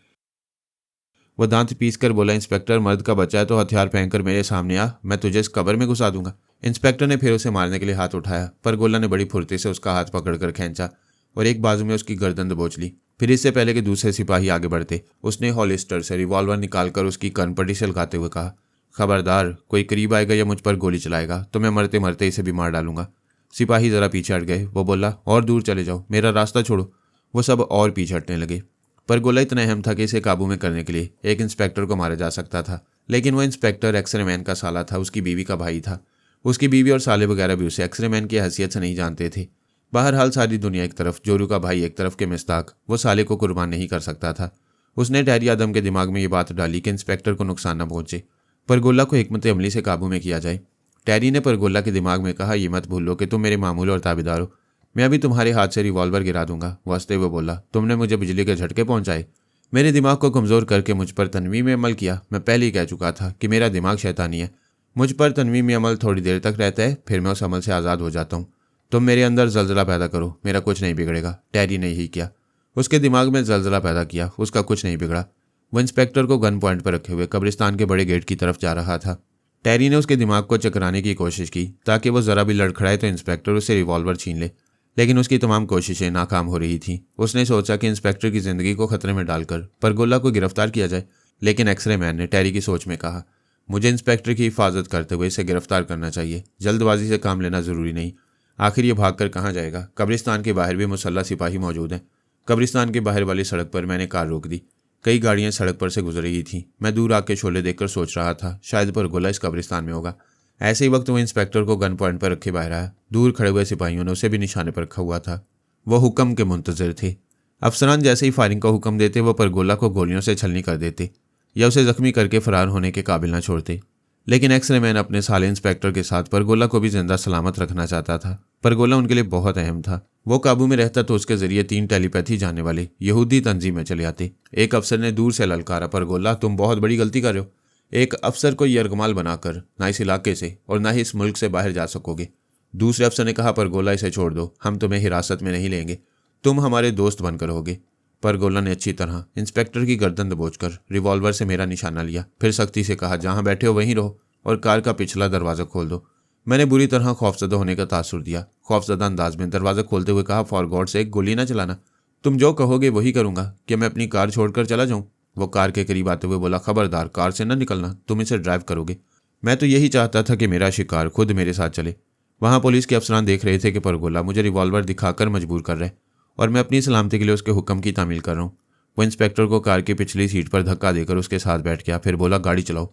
[SPEAKER 1] वो दांत पीस कर बोला, इंस्पेक्टर, मर्द का बच्चा है तो हथियार फेंक कर मेरे सामने आ, मैं तुझे इस कब्र में घुसा दूंगा। इंस्पेक्टर ने फिर उसे मारने के लिए हाथ उठाया, पर गोला ने बड़ी फुर्ती से उसका हाथ पकड़कर खींचा और एक बाजू में उसकी गर्दन दबोच ली। फिर इससे पहले कि दूसरे सिपाही आगे बढ़ते, उसने हॉलिस्टर से रिवॉल्वर निकालकर उसकी कनपटी से लगाते हुए कहा, खबरदार, कोई करीब आएगा या मुझ पर गोली चलाएगा तो मैं मरते मरते इसे भी मार डालूंगा। सिपाही जरा पीछे हट गए। वो बोला, और दूर चले जाओ, मेरा रास्ता छोड़ो। वो सब और पीछे हटने लगे। पर गोला इतना अहम था कि इसे काबू में करने के लिए एक इंस्पेक्टर को मारा जा सकता था, लेकिन वो इंस्पेक्टर एक्सरे मैन का साला था, उसकी बीवी का भाई था। उसकी बीवी और साले वगैरह भी उसे एक्सरे मैन की हैसियत से नहीं जानते थे। बहरहाल सारी दुनिया एक तरफ, जोरू का भाई एक तरफ के मिस्ताक, वो साले को कुर्बान नहीं कर सकता था। उसने टहरी आदम के दिमाग में ये बात डाली कि इंस्पेक्टर को नुकसान न पहुंचे, परगोला को हिकमत अमली से काबू में किया जाए। टैरी ने परगोला के दिमाग में कहा, ये मत भूलो कि तुम मेरे मामूल और ताबेदार हो, मैं अभी तुम्हारे हाथ से रिवॉल्वर गिरा दूंगा। वो हंसते हुए बोला, तुमने मुझे बिजली के झटके पहुंचाए, मेरे दिमाग को कमज़ोर करके मुझ पर तनवी में अमल किया। मैं पहले ही कह चुका था कि मेरा दिमाग शैतानी है। मुझ पर तनवी में अमल थोड़ी देर तक रहता है, फिर मैं उस अमल से आज़ाद हो जाता हूँ। तुम मेरे अंदर जलजला पैदा करो, मेरा कुछ नहीं बिगड़ेगा। टैरी ने ही किया, उसके दिमाग में जलजला पैदा किया, उसका कुछ नहीं बिगड़ा। वह इंस्पेक्टर को गन पॉइंट पर रखे हुए कब्रिस्तान के बड़े गेट की तरफ जा रहा था। टैरी ने उसके दिमाग को चकराने की कोशिश की ताकि वो ज़रा भी लड़खड़ाए तो इंस्पेक्टर उसे रिवॉल्वर छीन ले, लेकिन उसकी तमाम कोशिशें नाकाम हो रही थीं। उसने सोचा कि इंस्पेक्टर की ज़िंदगी को खतरे में डालकर परगोला को गिरफ्तार किया जाए, लेकिन एक्सरे मैन ने टैरी की सोच में कहा, मुझे इंस्पेक्टर की हिफाजत करते हुए इसे गिरफ्तार करना चाहिए, जल्दबाजी से काम लेना ज़रूरी नहीं। आखिर ये भागकर कहाँ जाएगा? कब्रिस्तान के बाहर भी मुसल्लह सिपाही मौजूद हैं। कब्रिस्तान के बाहर वाली सड़क पर मैंने कार रोक दी। कई गाड़ियां सड़क पर से गुजर रही थीं। मैं दूर आके शोले देखकर सोच रहा था, शायद परगोला इस कब्रिस्तान में होगा। ऐसे ही वक्त वो इंस्पेक्टर को गन पॉइंट पर रखे बाहर आया। दूर खड़े हुए सिपाहियों ने उसे भी निशाने पर रखा हुआ था। वो हुक्म के मुंतजर थे। अफसरान जैसे ही फायरिंग का हुक्म देते वो परगोला को गोलियों से छलनी कर देते या उसे जख्मी करके फरार होने के काबिल न छोड़ते। लेकिन एक्सरे मैन अपने साले इंस्पेक्टर के साथ परगोला को भी जिंदा सलामत रखना चाहता था। परगोला उनके लिए बहुत अहम था। वो काबू में रहता तो उसके जरिए 3 टेलीपैथी जाने वाले यहूदी तंजीम में चले आते। एक अफसर ने दूर से ललकारा, परगोला तुम बहुत बड़ी गलती कर रहे हो। एक अफसर को यरगमाल बनाकर ना इस इलाके से और ना ही इस मुल्क से बाहर जा सकोगे। दूसरे अफसर ने कहा, परगोला इसे छोड़ दो, हम तुम्हें हिरासत में नहीं लेंगे, तुम हमारे दोस्त बनकर होगे। परगोला ने अच्छी तरह इंस्पेक्टर की गर्दन दबोचकर रिवॉल्वर से मेरा निशाना लिया, फिर सख्ती से कहा, जहां बैठे हो वहीं रहो और कार का पिछला दरवाजा खोल दो। मैंने बुरी तरह खौफजदा होने का तासुर दिया। खौफजदा अंदाज में दरवाजा खोलते हुए कहा, फॉर गॉड से गोली ना चलाना, तुम जो कहोगे वही करूंगा। क्या मैं अपनी कार छोड़कर चला जाऊं? वो कार के करीब आते हुए बोला, खबरदार कार से न निकलना, तुम इसे ड्राइव करोगे। मैं तो यही चाहता था कि मेरा शिकार खुद मेरे साथ चले। वहां पुलिस के अफसरान देख रहे थे कि परगोला मुझे रिवॉल्वर दिखाकर मजबूर कर रहे और मैं अपनी सलामती के लिए उसके हुक्म की तामील कर रहा हूँ। वो इंस्पेक्टर को कार की पिछली सीट पर धक्का देकर उसके साथ बैठ गया, फिर बोला, गाड़ी चलाओ।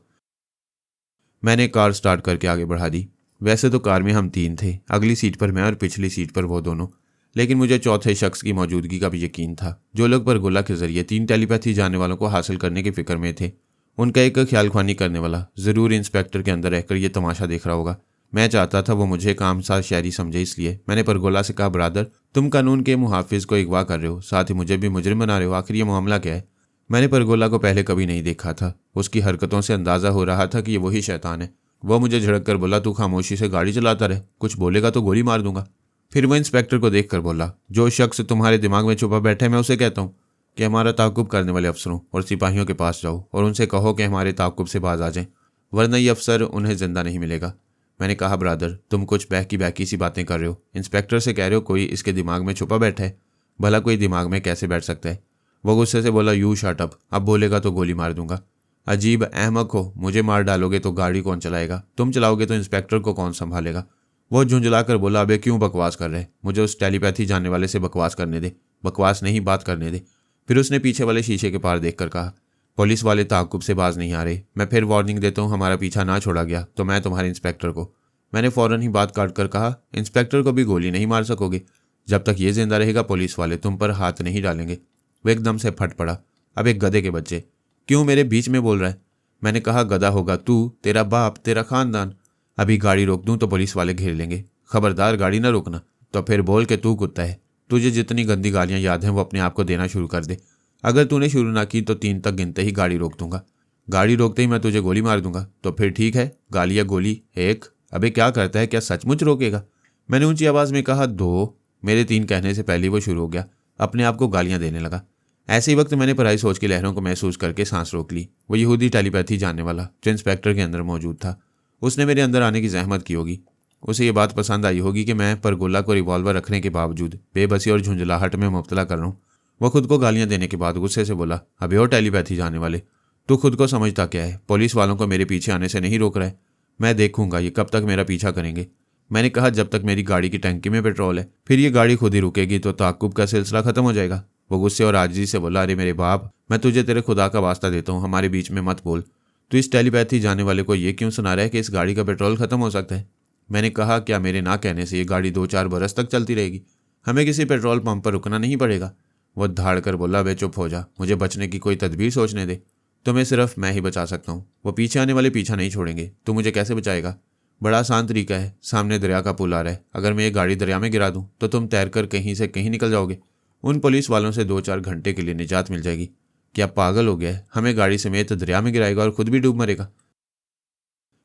[SPEAKER 1] मैंने कार स्टार्ट करके आगे बढ़ा दी। वैसे तो कार में हम 3 थे, अगली सीट पर मैं और पिछली सीट पर वो दोनों, लेकिन मुझे चौथे शख्स की मौजूदगी का भी यकीन था। जो लोग परगोला के जरिए 3 टेलीपैथी जाने वालों को हासिल करने की फिक्र में थे, उनका एक ख्याल ख्वानी करने वाला जरूर इंस्पेक्टर के अंदर रहकर यह तमाशा देख रहा होगा। मैं चाहता था वो मुझे काम सा शायरी समझे, इसलिए मैंने परगोला से कहा, ब्रादर तुम कानून के मुहाफिज को अगवा कर रहे हो, साथ ही मुझे भी मुजरिम बना रहे हो, आखिर ये मामला क्या है? मैंने परगोला को पहले कभी नहीं देखा था। उसकी हरकतों से अंदाजा हो रहा था कि ये वही शैतान है। वो मुझे झड़क कर बोला, तू खामोशी से गाड़ी चलाता रहे, कुछ बोलेगा तो गोली मार दूंगा। फिर वो इंस्पेक्टर को देख कर बोला, जो शख्स तुम्हारे दिमाग में छुपा बैठा है, मैं उसे कहता हूँ कि हमारा ताकुब करने वाले अफसरों और सिपाहियों के पास जाओ और उनसे कहो कि हमारे ताकुब से बाज आ जाएं, वरना ये अफसर उन्हें जिंदा नहीं मिलेगा। मैंने कहा, ब्रादर तुम कुछ बहकी सी बातें कर रहे हो। इंस्पेक्टर से कह रहे हो कोई इसके दिमाग में छुपा बैठा है। भला कोई दिमाग में कैसे बैठ सकता है? वो गुस्से से बोला, यू शट अप, अब बोलेगा तो गोली मार दूंगा। अजीब अहमक हो, मुझे मार डालोगे तो गाड़ी कौन चलाएगा? तुम चलाओगे तो इंस्पेक्टर को कौन संभालेगा? वो झुंझलाकर बोला, अबे क्यों बकवास कर रहे? मुझे उस टेलीपैथी जाने वाले से बकवास करने दे। बकवास नहीं, बात करने दे। फिर उसने पीछे वाले शीशे के पार देखकर कहा, पुलिस वाले ताकुब से बाज नहीं आ रहे। मैं फिर वार्निंग देता हूँ, हमारा पीछा ना छोड़ा गया तो मैं तुम्हारे इंस्पेक्टर को। मैंने फौरन ही बात काट कर कहा, इंस्पेक्टर को भी गोली नहीं मार सकोगे। जब तक ये जिंदा रहेगा पुलिस वाले तुम पर हाथ नहीं डालेंगे। वो एकदम से फट पड़ा, अब एक गधे के बच्चे, क्यों मेरे बीच में बोल रहा है? मैंने कहा, गधा होगा तू, तेरा बाप, तेरा खानदान। अभी गाड़ी रोक दूं तो पुलिस वाले घेर लेंगे। खबरदार गाड़ी ना रोकना। तो फिर बोल के तू कुत्ता है। तुझे जितनी गंदी गालियां याद हैं वो अपने आप को देना शुरू कर दे। अगर तूने शुरू ना की तो 3 तक गिनते ही गाड़ी रोक दूंगा। गाड़ी रोकते ही मैं तुझे गोली मार दूंगा। तो फिर ठीक है, गाली या गोली एक। अबे क्या करता है, क्या सचमुच रोकेगा? मैंने ऊंची आवाज में कहा, 2। मेरे 3 कहने से पहले वो शुरू हो गया, अपने आप को गालियां देने लगा। ऐसे ही वक्त मैंने पराई सोच की लहरों को महसूस करके सांस रोक ली। वो यहूदी टेलीपैथी जानने वाला जो इंस्पेक्टर के अंदर मौजूद था, उसने मेरे अंदर आने की जहमत की होगी। उसे ये बात पसंद आई होगी कि मैं परगोला को रिवॉल्वर रखने के बावजूद बेबसी और झुंझलाहट में मुब्तला कर रहा हूँ। वो खुद को गालियां देने के बाद गुस्से से बोला, अबे और टेलीपैथी जाने वाले, तू खुद को समझता क्या है? पुलिस वालों को मेरे पीछे आने से नहीं रोक रहा है। मैं देखूंगा ये कब तक मेरा पीछा करेंगे। मैंने कहा, जब तक मेरी गाड़ी की टंकी में पेट्रोल है, फिर ये गाड़ी खुद ही रुकेगी तो ताकुब का सिलसिला खत्म हो जाएगा। वो गुस्से और आजिज़ी से बोला, अरे मेरे बाप, मैं तुझे तेरे खुदा का वास्ता देता हूँ, हमारे बीच में मत बोल। तू इस टेलीपैथी जाने वाले को ये क्यों सुना रहा है कि इस गाड़ी का पेट्रोल खत्म हो सकता है? मैंने कहा, क्या मेरे ना कहने से ये गाड़ी 2-4 बरस तक चलती रहेगी? हमें किसी पेट्रोल पंप पर रुकना नहीं पड़ेगा। वो धाड़ कर बोला, बे चुप हो जा, मुझे बचने की कोई तदबीर सोचने दे। तुम्हें सिर्फ मैं ही बचा सकता हूँ। वो पीछे आने वाले पीछा नहीं छोड़ेंगे। तू मुझे कैसे बचाएगा? बड़ा आसान तरीका है, सामने दरिया का पुल आ रहा है, अगर मैं ये गाड़ी दरिया में गिरा दूं तो तुम तैरकर कहीं से कहीं निकल जाओगे। उन पुलिस वालों से 2-4 घंटे के लिए निजात मिल जाएगी। क्या पागल हो गया है? हमें गाड़ी समेत दरिया में गिराएगा और खुद भी डूब मरेगा।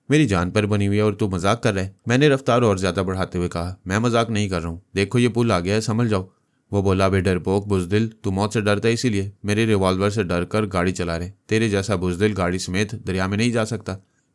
[SPEAKER 1] मेरी जान पर बनी हुई है और तू मजाक कर रहा है। मैंने रफ्तार और ज्यादा बढ़ाते हुए कहा, मैं मजाक नहीं कर रहा हूँ, देखो ये पुल आ गया है, संभल जाओ। वो बोला, बे डरपोक बुजदिल, तू मौत से डरता है इसीलिए मेरे रिवॉल्वर से डर कर गाड़ी चला रहे। तेरे जैसा बुजदिल गाड़ी समेत दरिया में नहीं जा सकता।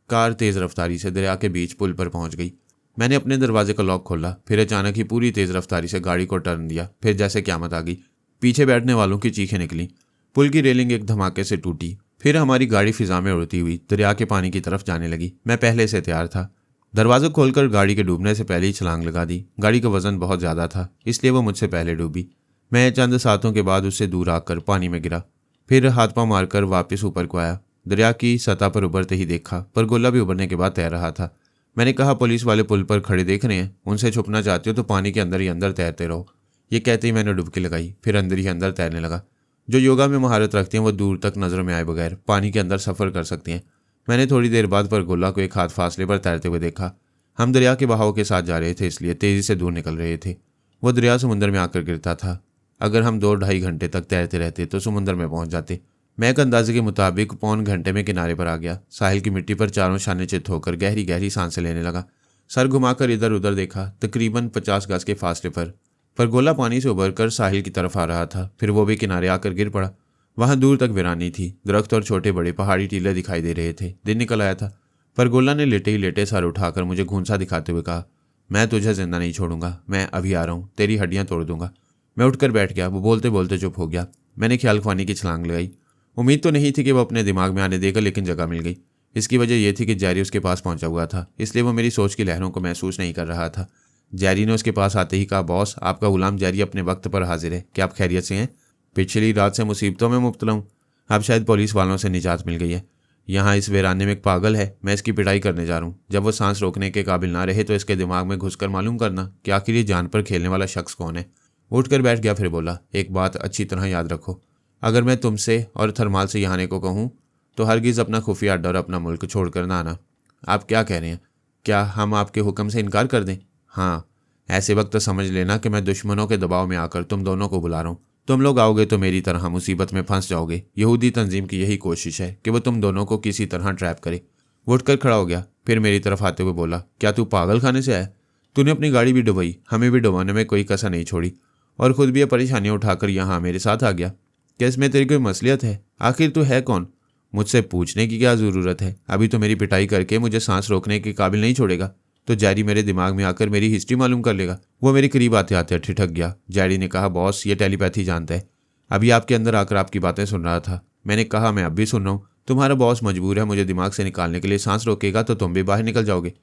[SPEAKER 1] कार तेज रफ्तारी से दरिया के बीच पुल पर पहुंच गई। मैंने अपने दरवाजे का लॉक खोला, फिर अचानक ही पूरी तेज रफ्तारी से गाड़ी को टर्न दिया। फिर जैसे क्यामत आ गई, पीछे बैठने वालों की चीखें निकली। पुल की रेलिंग एक धमाके से टूटी। फिर हमारी गाड़ी फिजा में उड़ती हुई दरिया के पानी की तरफ जाने लगी। मैं पहले से तैयार था। दरवाजा खोलकर गाड़ी के डूबने से पहले ही छलांग लगा दी। गाड़ी का वजन बहुत ज्यादा था, इसलिए वो मुझसे पहले डूबी। मैं चंद सातों के बाद उससे दूर आकर पानी में गिरा। फिर हाथ पांव मारकर वापस ऊपर को आया। दरिया की सतह पर उभरते ही देखा, पर गोला भी उभरने के बाद तैर रहा था। मैंने कहा, पुलिस वाले पुल पर खड़े देख रहे हैं, उनसे छुपना चाहते हो तो पानी के अंदर ही अंदर तैरते रहो। ये कहते ही मैंने डुबकी लगाई, फिर अंदर ही अंदर तैरने लगा। जो योगा में महारत रखते हैं वो दूर तक नजरों में आए बगैर पानी के अंदर सफर कर सकते हैं। मैंने थोड़ी देर बाद पर गोला को एक हाथ फासले पर तैरते हुए देखा। हम दरिया के बहाव के साथ जा रहे थे, इसलिए तेजी से दूर निकल रहे थे। वो दरिया समुद्र में आकर गिरता था। अगर हम 2-2.5 घंटे तक तैरते रहते तो समुद्र में पहुंच जाते। मैं एक अंदाजे के मुताबिक 1.25 घंटे में किनारे पर आ गया। साहिल की मिट्टी पर चारों शाने चित होकर गहरी गहरी सांसें लेने लगा। सर घुमाकर इधर उधर देखा। तकरीबन 50 गज के फासले पर गोला पानी से उभरकर साहिल की तरफ आ रहा था। फिर वो भी किनारे आकर गिर पड़ा। वहां दूर तक वीरानी थी। दरख्त और छोटे बड़े पहाड़ी टीले दिखाई दे रहे थे। दिन निकल आया था। पर गोला ने लेटे ही लेटे सर उठाकर मुझे घूंसा दिखाते हुए कहा, मैं तुझे जिंदा नहीं छोड़ूंगा, मैं अभी आ रहा हूँ, तेरी हड्डियां तोड़ दूंगा। मैं उठकर बैठ गया। वो बोलते बोलते चुप हो गया। मैंने ख्याल ख्वानी की छलांग लगाई। उम्मीद तो नहीं थी कि वो अपने दिमाग में आने देगा, लेकिन जगह मिल गई। इसकी वजह यह थी कि जैरी उसके पास पहुंचा हुआ था, इसलिए वो मेरी सोच की लहरों को महसूस नहीं कर रहा था। जैरी ने उसके पास आते ही कहा, बॉस, आपका गुलाम जैरी अपने वक्त पर हाजिर है। क्या आप खैरियत से हैं? पिछली रात से मुसीबतों में मुब्तला हूँ। अब शायद पुलिस वालों से निजात मिल गई है। यहाँ इस वीराने में एक पागल है, मैं इसकी पिटाई करने जा रहा हूँ। जब वो सांस रोकने के काबिल ना रहे तो इसके दिमाग में घुसकर मालूम करना कि आखिर ये जान पर खेलने वाला शख्स कौन है। उठकर बैठ गया। फिर बोला, एक बात अच्छी तरह याद रखो, अगर मैं तुमसे और थरमाल से यहाँ आने को कहूँ तो हरगिज़ अपना खुफिया अड्डा और अपना मुल्क छोड़कर ना आना। आप क्या कह रहे हैं? क्या हम आपके हुक्म से इनकार कर दें? हाँ, ऐसे वक्त समझ लेना कि मैं दुश्मनों के दबाव में आकर तुम दोनों को बुला रहा हूँ। तुम लोग आओगे तो मेरी तरह मुसीबत में फंस जाओगे। यहूदी तंजीम की यही कोशिश है कि वो तुम दोनों को किसी तरह ट्रैप करे। वो उठकर खड़ा हो गया। फिर मेरी तरफ आते हुए बोला, क्या तू पागल खाने से आया? तूने अपनी गाड़ी भी डुबाई, हमें भी डुबाने में कोई कसर नहीं छोड़ी, और खुद भी ये परेशानियां उठाकर यहाँ मेरे साथ आ गया। क्या इसमें तेरी कोई मसलियत है? आखिर तू है कौन? मुझसे पूछने की क्या ज़रूरत है? अभी तो मेरी पिटाई करके मुझे सांस रोकने के काबिल नहीं छोड़ेगा तो जैरी मेरे दिमाग में आकर मेरी हिस्ट्री मालूम कर लेगा। वो मेरे करीब आते आते ठिठक गया। जैरी ने कहा, बॉस, ये टेलीपैथी जानता है। अभी आपके अंदर आकर आपकी बातें सुन रहा था। मैंने कहा, मैं अब भी सुन रहा हूँ। तुम्हारा बॉस मजबूर है मुझे दिमाग से निकालने के लिए। सांस रोकेगा तो तुम भी बाहर निकल जाओगे।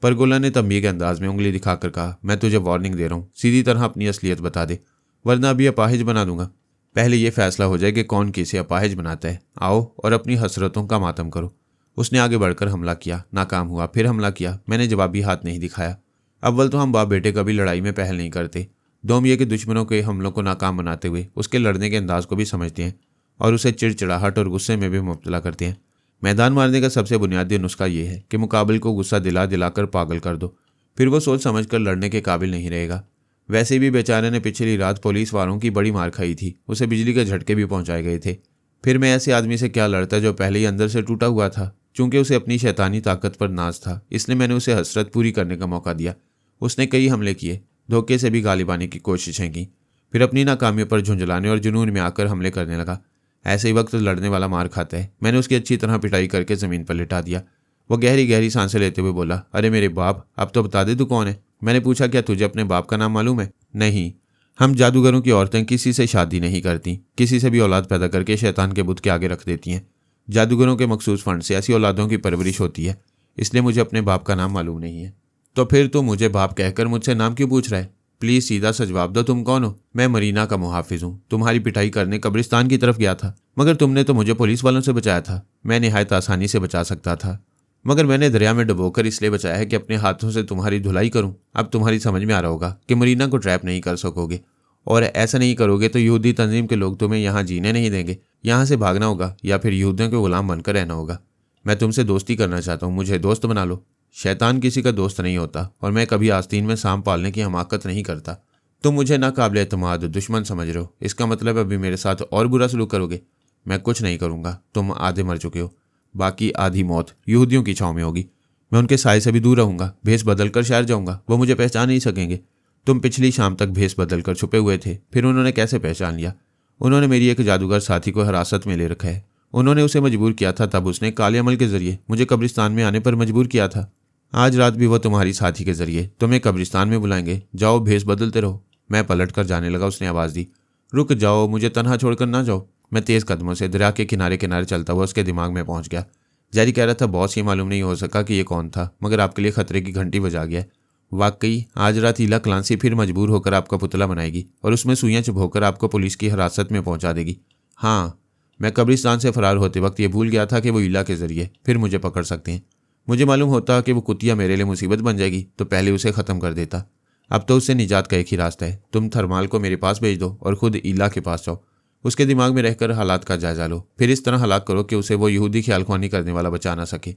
[SPEAKER 1] पर गोला ने तंबीह के अंदाज में उंगली दिखाकर कहा, मैं तुझे वार्निंग दे रहा हूँ, सीधी तरह अपनी असलियत बता दे, वरना अभी अपाहिज बना दूंगा। पहले ये फैसला हो जाए कि कौन किसे अपाहिज बनाता है। आओ और अपनी हसरतों का मातम करो। उसने आगे बढ़कर हमला किया। नाकाम हुआ। फिर हमला किया। मैंने जवाबी हाथ नहीं दिखाया। अव्वल तो हम बाप बेटे कभी लड़ाई में पहल नहीं करते। दोम ये कि दुश्मनों के हमलों को नाकाम बनाते हुए उसके लड़ने के अंदाज को भी समझते हैं और उसे चिड़चिड़ाहट और गुस्से में भी मुब्तला करते हैं। मैदान मारने का सबसे बुनियादी नुस्खा ये है कि मुकाबिल को गुस्सा दिला दिलाकर पागल कर दो, फिर वो सोच समझ कर लड़ने के काबिल नहीं रहेगा। वैसे भी बेचारे ने पिछली रात पुलिस वालों की बड़ी मार खाई थी। उसे बिजली के झटके भी पहुंचाए गए थे। फिर मैं ऐसे आदमी से क्या लड़ता जो पहले ही अंदर से टूटा हुआ था। चूंकि उसे अपनी शैतानी ताकत पर नाज था, इसलिए मैंने उसे हसरत पूरी करने का मौका दिया। उसने कई हमले किए, धोखे से भी गालिब आने की कोशिशें की, फिर अपनी नाकामियों पर झुंझलाने और जुनून में आकर हमले करने लगा। ऐसे ही वक्त लड़ने वाला मार खाता है। मैंने उसकी अच्छी तरह पिटाई करके ज़मीन पर लिटा दिया। वो गहरी गहरी सांसें लेते हुए बोला, अरे मेरे बाप, अब तो बता दे तू कौन है। मैंने पूछा, क्या तुझे अपने बाप का नाम मालूम है? नहीं, हम जादूगरों की औरतें किसी से शादी नहीं करती, किसी से भी औलाद पैदा करके शैतान के बुत के आगे रख देती हैं। जादूगरों के मखसूस फंड से ऐसी औलादों की परवरिश होती है, इसलिए मुझे अपने बाप का नाम मालूम नहीं है। तो फिर तू मुझे बाप कहकर मुझसे नाम क्यों पूछ रहा है? प्लीज़ सीधा सा जवाब दो, तुम कौन हो? मैं मरीना का मुहाफिज हूँ। तुम्हारी पिटाई करने कब्रिस्तान की तरफ गया था, मगर तुमने तो मुझे पुलिस वालों से बचाया था। मैं निहायत आसानी से बचा सकता था, मगर मैंने दरिया में डुबोकर इसलिए बचाया है कि अपने हाथों से तुम्हारी धुलाई करूं। अब तुम्हारी समझ में आ रहा होगा कि मरीना को ट्रैप नहीं कर सकोगे, और ऐसा नहीं करोगे तो यहूदी तंजीम के लोग तुम्हें यहाँ जीने नहीं देंगे। यहाँ से भागना होगा या फिर यहूदियों के गुलाम बनकर रहना होगा। मैं तुमसे दोस्ती करना चाहता हूँ, मुझे दोस्त बना लो। शैतान किसी का दोस्त नहीं होता, और मैं कभी आस्तीन में सांप पालने की हमाकत नहीं करता। तुम मुझे नाकाबिल एतमाद दुश्मन समझ रहे हो, इसका मतलब अभी मेरे साथ और बुरा सलूक करोगे। मैं कुछ नहीं करूँगा, तुम आधे मर चुके हो, बाकी आधी मौत यहूदियों की छाँव में होगी। मैं उनके साए से भी दूर रहूंगा, भेस बदल कर शहर जाऊंगा, वो मुझे पहचान नहीं सकेंगे। तुम पिछली शाम तक भेस बदल कर छुपे हुए थे, फिर उन्होंने कैसे पहचान लिया? उन्होंने मेरी एक जादूगर साथी को हिरासत में ले रखा है। उन्होंने उसे मजबूर किया था, तब उसने काले अमल के जरिए मुझे कब्रिस्तान में आने पर मजबूर किया था। आज रात भी वो तुम्हारी साथी के जरिए तुम्हें कब्रिस्तान में बुलाएंगे। जाओ, भेस बदलते रहो। मैं पलट कर जाने लगा। उसने आवाज़ दी, रुक जाओ, मुझे तन्हा छोड़कर ना जाओ। मैं तेज़ कदमों से दरिया के किनारे किनारे चलता हुआ उसके दिमाग में पहुंच गया। जैरी कह रहा था, बॉस, ये मालूम नहीं हो सका कि ये कौन था, मगर आपके लिए खतरे की घंटी बजा गया। वाकई आज रात हीला क्लांसी फिर मजबूर होकर आपका पुतला बनाएगी और उसमें सुइयां चुभोकर आपको पुलिस की हिरासत में पहुंचा देगी। हाँ, मैं कब्रिस्तान से फरार होते वक्त ये भूल गया था कि वो ईला के जरिए फिर मुझे पकड़ सकते हैं। मुझे मालूम होता कि वो कुतिया मेरे लिए मुसीबत बन जाएगी तो पहले उसे ख़त्म कर देता। अब तो उससे निजात का एक ही रास्ता है, तुम थरमाल को मेरे पास भेज दो और खुद ईला के पास जाओ। उसके दिमाग में रहकर हालात का जायजा लो, फिर इस तरह हलाक करो कि उसे वो यहूदी ख्यालख्वानी करने वाला बचा ना सके।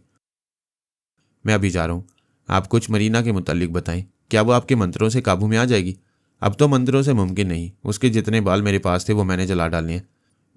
[SPEAKER 1] मैं अभी जा रहा हूँ, आप कुछ मरीना के मुतालिक बताएं, क्या वो आपके मंत्रों से काबू में आ जाएगी? अब तो मंत्रों से मुमकिन नहीं, उसके जितने बाल मेरे पास थे वो मैंने जला डाले हैं।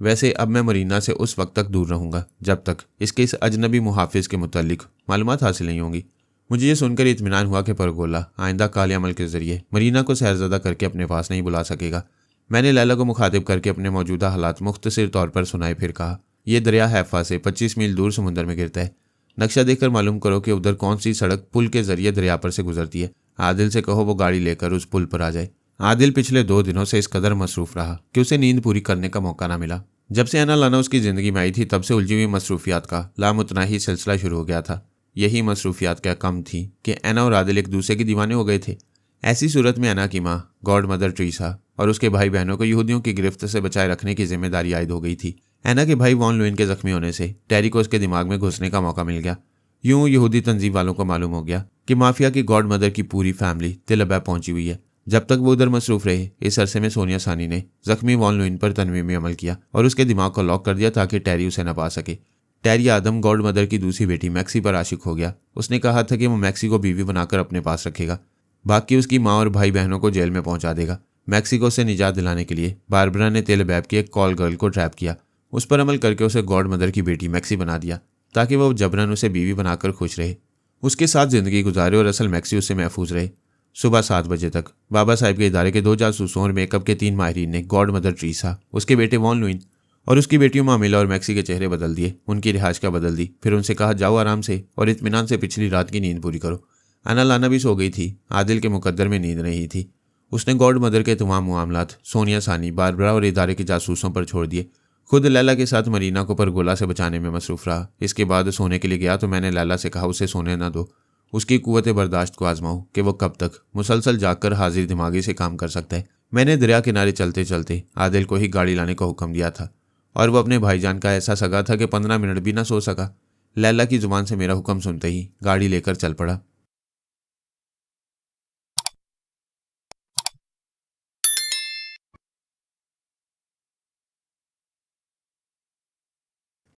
[SPEAKER 1] वैसे अब मैं मरीना से उस वक्त तक दूर रहूंगा जब तक इसके इस अजनबी मुहाफिज के मुतालिक मालूमात हासिल नहीं होंगी। मुझे ये सुनकर इत्मीनान हुआ कि परगोला आइंदा काले अमल के जरिए मरीना को सहरज़दा करके अपने पास नहीं बुला सकेगा। मैंने लैला को मुखातिब करके अपने मौजूदा हालात मुख्तसर तौर पर सुनाए, फिर कहा, यह दरिया हैफा से 25 मील दूर समुद्र में गिरता है। नक्शा देखकर मालूम करो कि उधर कौन सी सड़क पुल के जरिए दरिया पर से गुजरती है। आदिल से कहो वो गाड़ी लेकर उस पुल पर आ जाए। आदिल पिछले 2 दिनों से इस कदर मसरूफ रहा कि उसे नींद पूरी करने का मौका ना मिला। जब से एना लाना उसकी ज़िंदगी में आई थी तब से उलझी हुई मसरूफियात का लामुतनाही सिलसिला शुरू हो गया था। यही मसरूफियात क्या कम थी कि एना और आदिल एक दूसरे के दीवाने हो गए थे। ऐसी सूरत में एना की माँ गॉड मदर ट्रीसा और उसके भाई बहनों को यहूदियों की गिरफ्त से बचाए रखने की जिम्मेदारी आयद हो गई थी। एना के भाई वॉन लुइन के जख्मी होने से टेरी को उसके दिमाग में घुसने का मौका मिल गया। यूं यहूदी तंजीम वालों को मालूम हो गया कि माफिया की गॉड मदर की पूरी फैमिली तिल अबैब पहुंची हुई है। जब तक वो उधर मसरूफ रहे, इस अरसे में सोनिया सानी ने जख्मी वॉन लुइन पर तनवीमी अमल किया और उसके दिमाग को लॉक कर दिया ताकि टेरी उसे न पा सके। टेरी आदम गॉड मदर की दूसरी बेटी मैक्सी पर आशिक हो गया। उसने कहा था कि वो मैक्सी को बीवी बनाकर अपने पास रखेगा, बाकी उसकी माँ और भाई बहनों को जेल में पहुंचा देगा। मैक्सी को उसे निजात दिलाने के लिए बारबरा ने तेल अबैब की एक कॉल गर्ल को ट्रैप किया। उस पर अमल करके उसे गॉड मदर की बेटी मैक्सी बना दिया ताकि वह जबरन उसे बीवी बनाकर खुश रहे, उसके साथ जिंदगी गुजारे और असल मैक्सी उससे महफूज रहे। सुबह 7 बजे तक बाबा साहिब के इदारे के 2 जासूसों और मेकअप के 3 माहिरीन ने गॉड मदर ट्रीसा, उसके बेटे वॉन लुइन और उसकी बेटियों मामिला और मैक्सी के चेहरे बदल दिए, उनकी रिहाइश का बदल दी। फिर उनसे कहा, जाओ आराम से और इत्मीनान से पिछली रात की नींद पूरी करो। अना लाना भी सो गई थी, आदिल के मुकद्दर में नींद नहीं थी। उसने गॉड मदर के तमाम मामलात सोनिया सानी, बारबरा और इदारे के जासूसों पर छोड़ दिए। खुद लैला के साथ मरीना को परगोला से बचाने में मसरूफ रहा। इसके बाद सोने के लिए गया तो मैंने लैला से कहा उसे सोने न दो, उसकी कुव्वत बर्दाश्त को आजमाओ कि वो कब तक मुसलसल जागकर हाजिर दिमागी से काम कर सकता है। मैंने दरिया किनारे चलते चलते आदिल को ही गाड़ी लाने का हुक्म दिया था और वो अपने भाईजान का ऐसा सगा था कि 15 मिनट भी ना सो सका। लैला की जुबान से मेरा हुक्म सुनते ही गाड़ी लेकर चल पड़ा।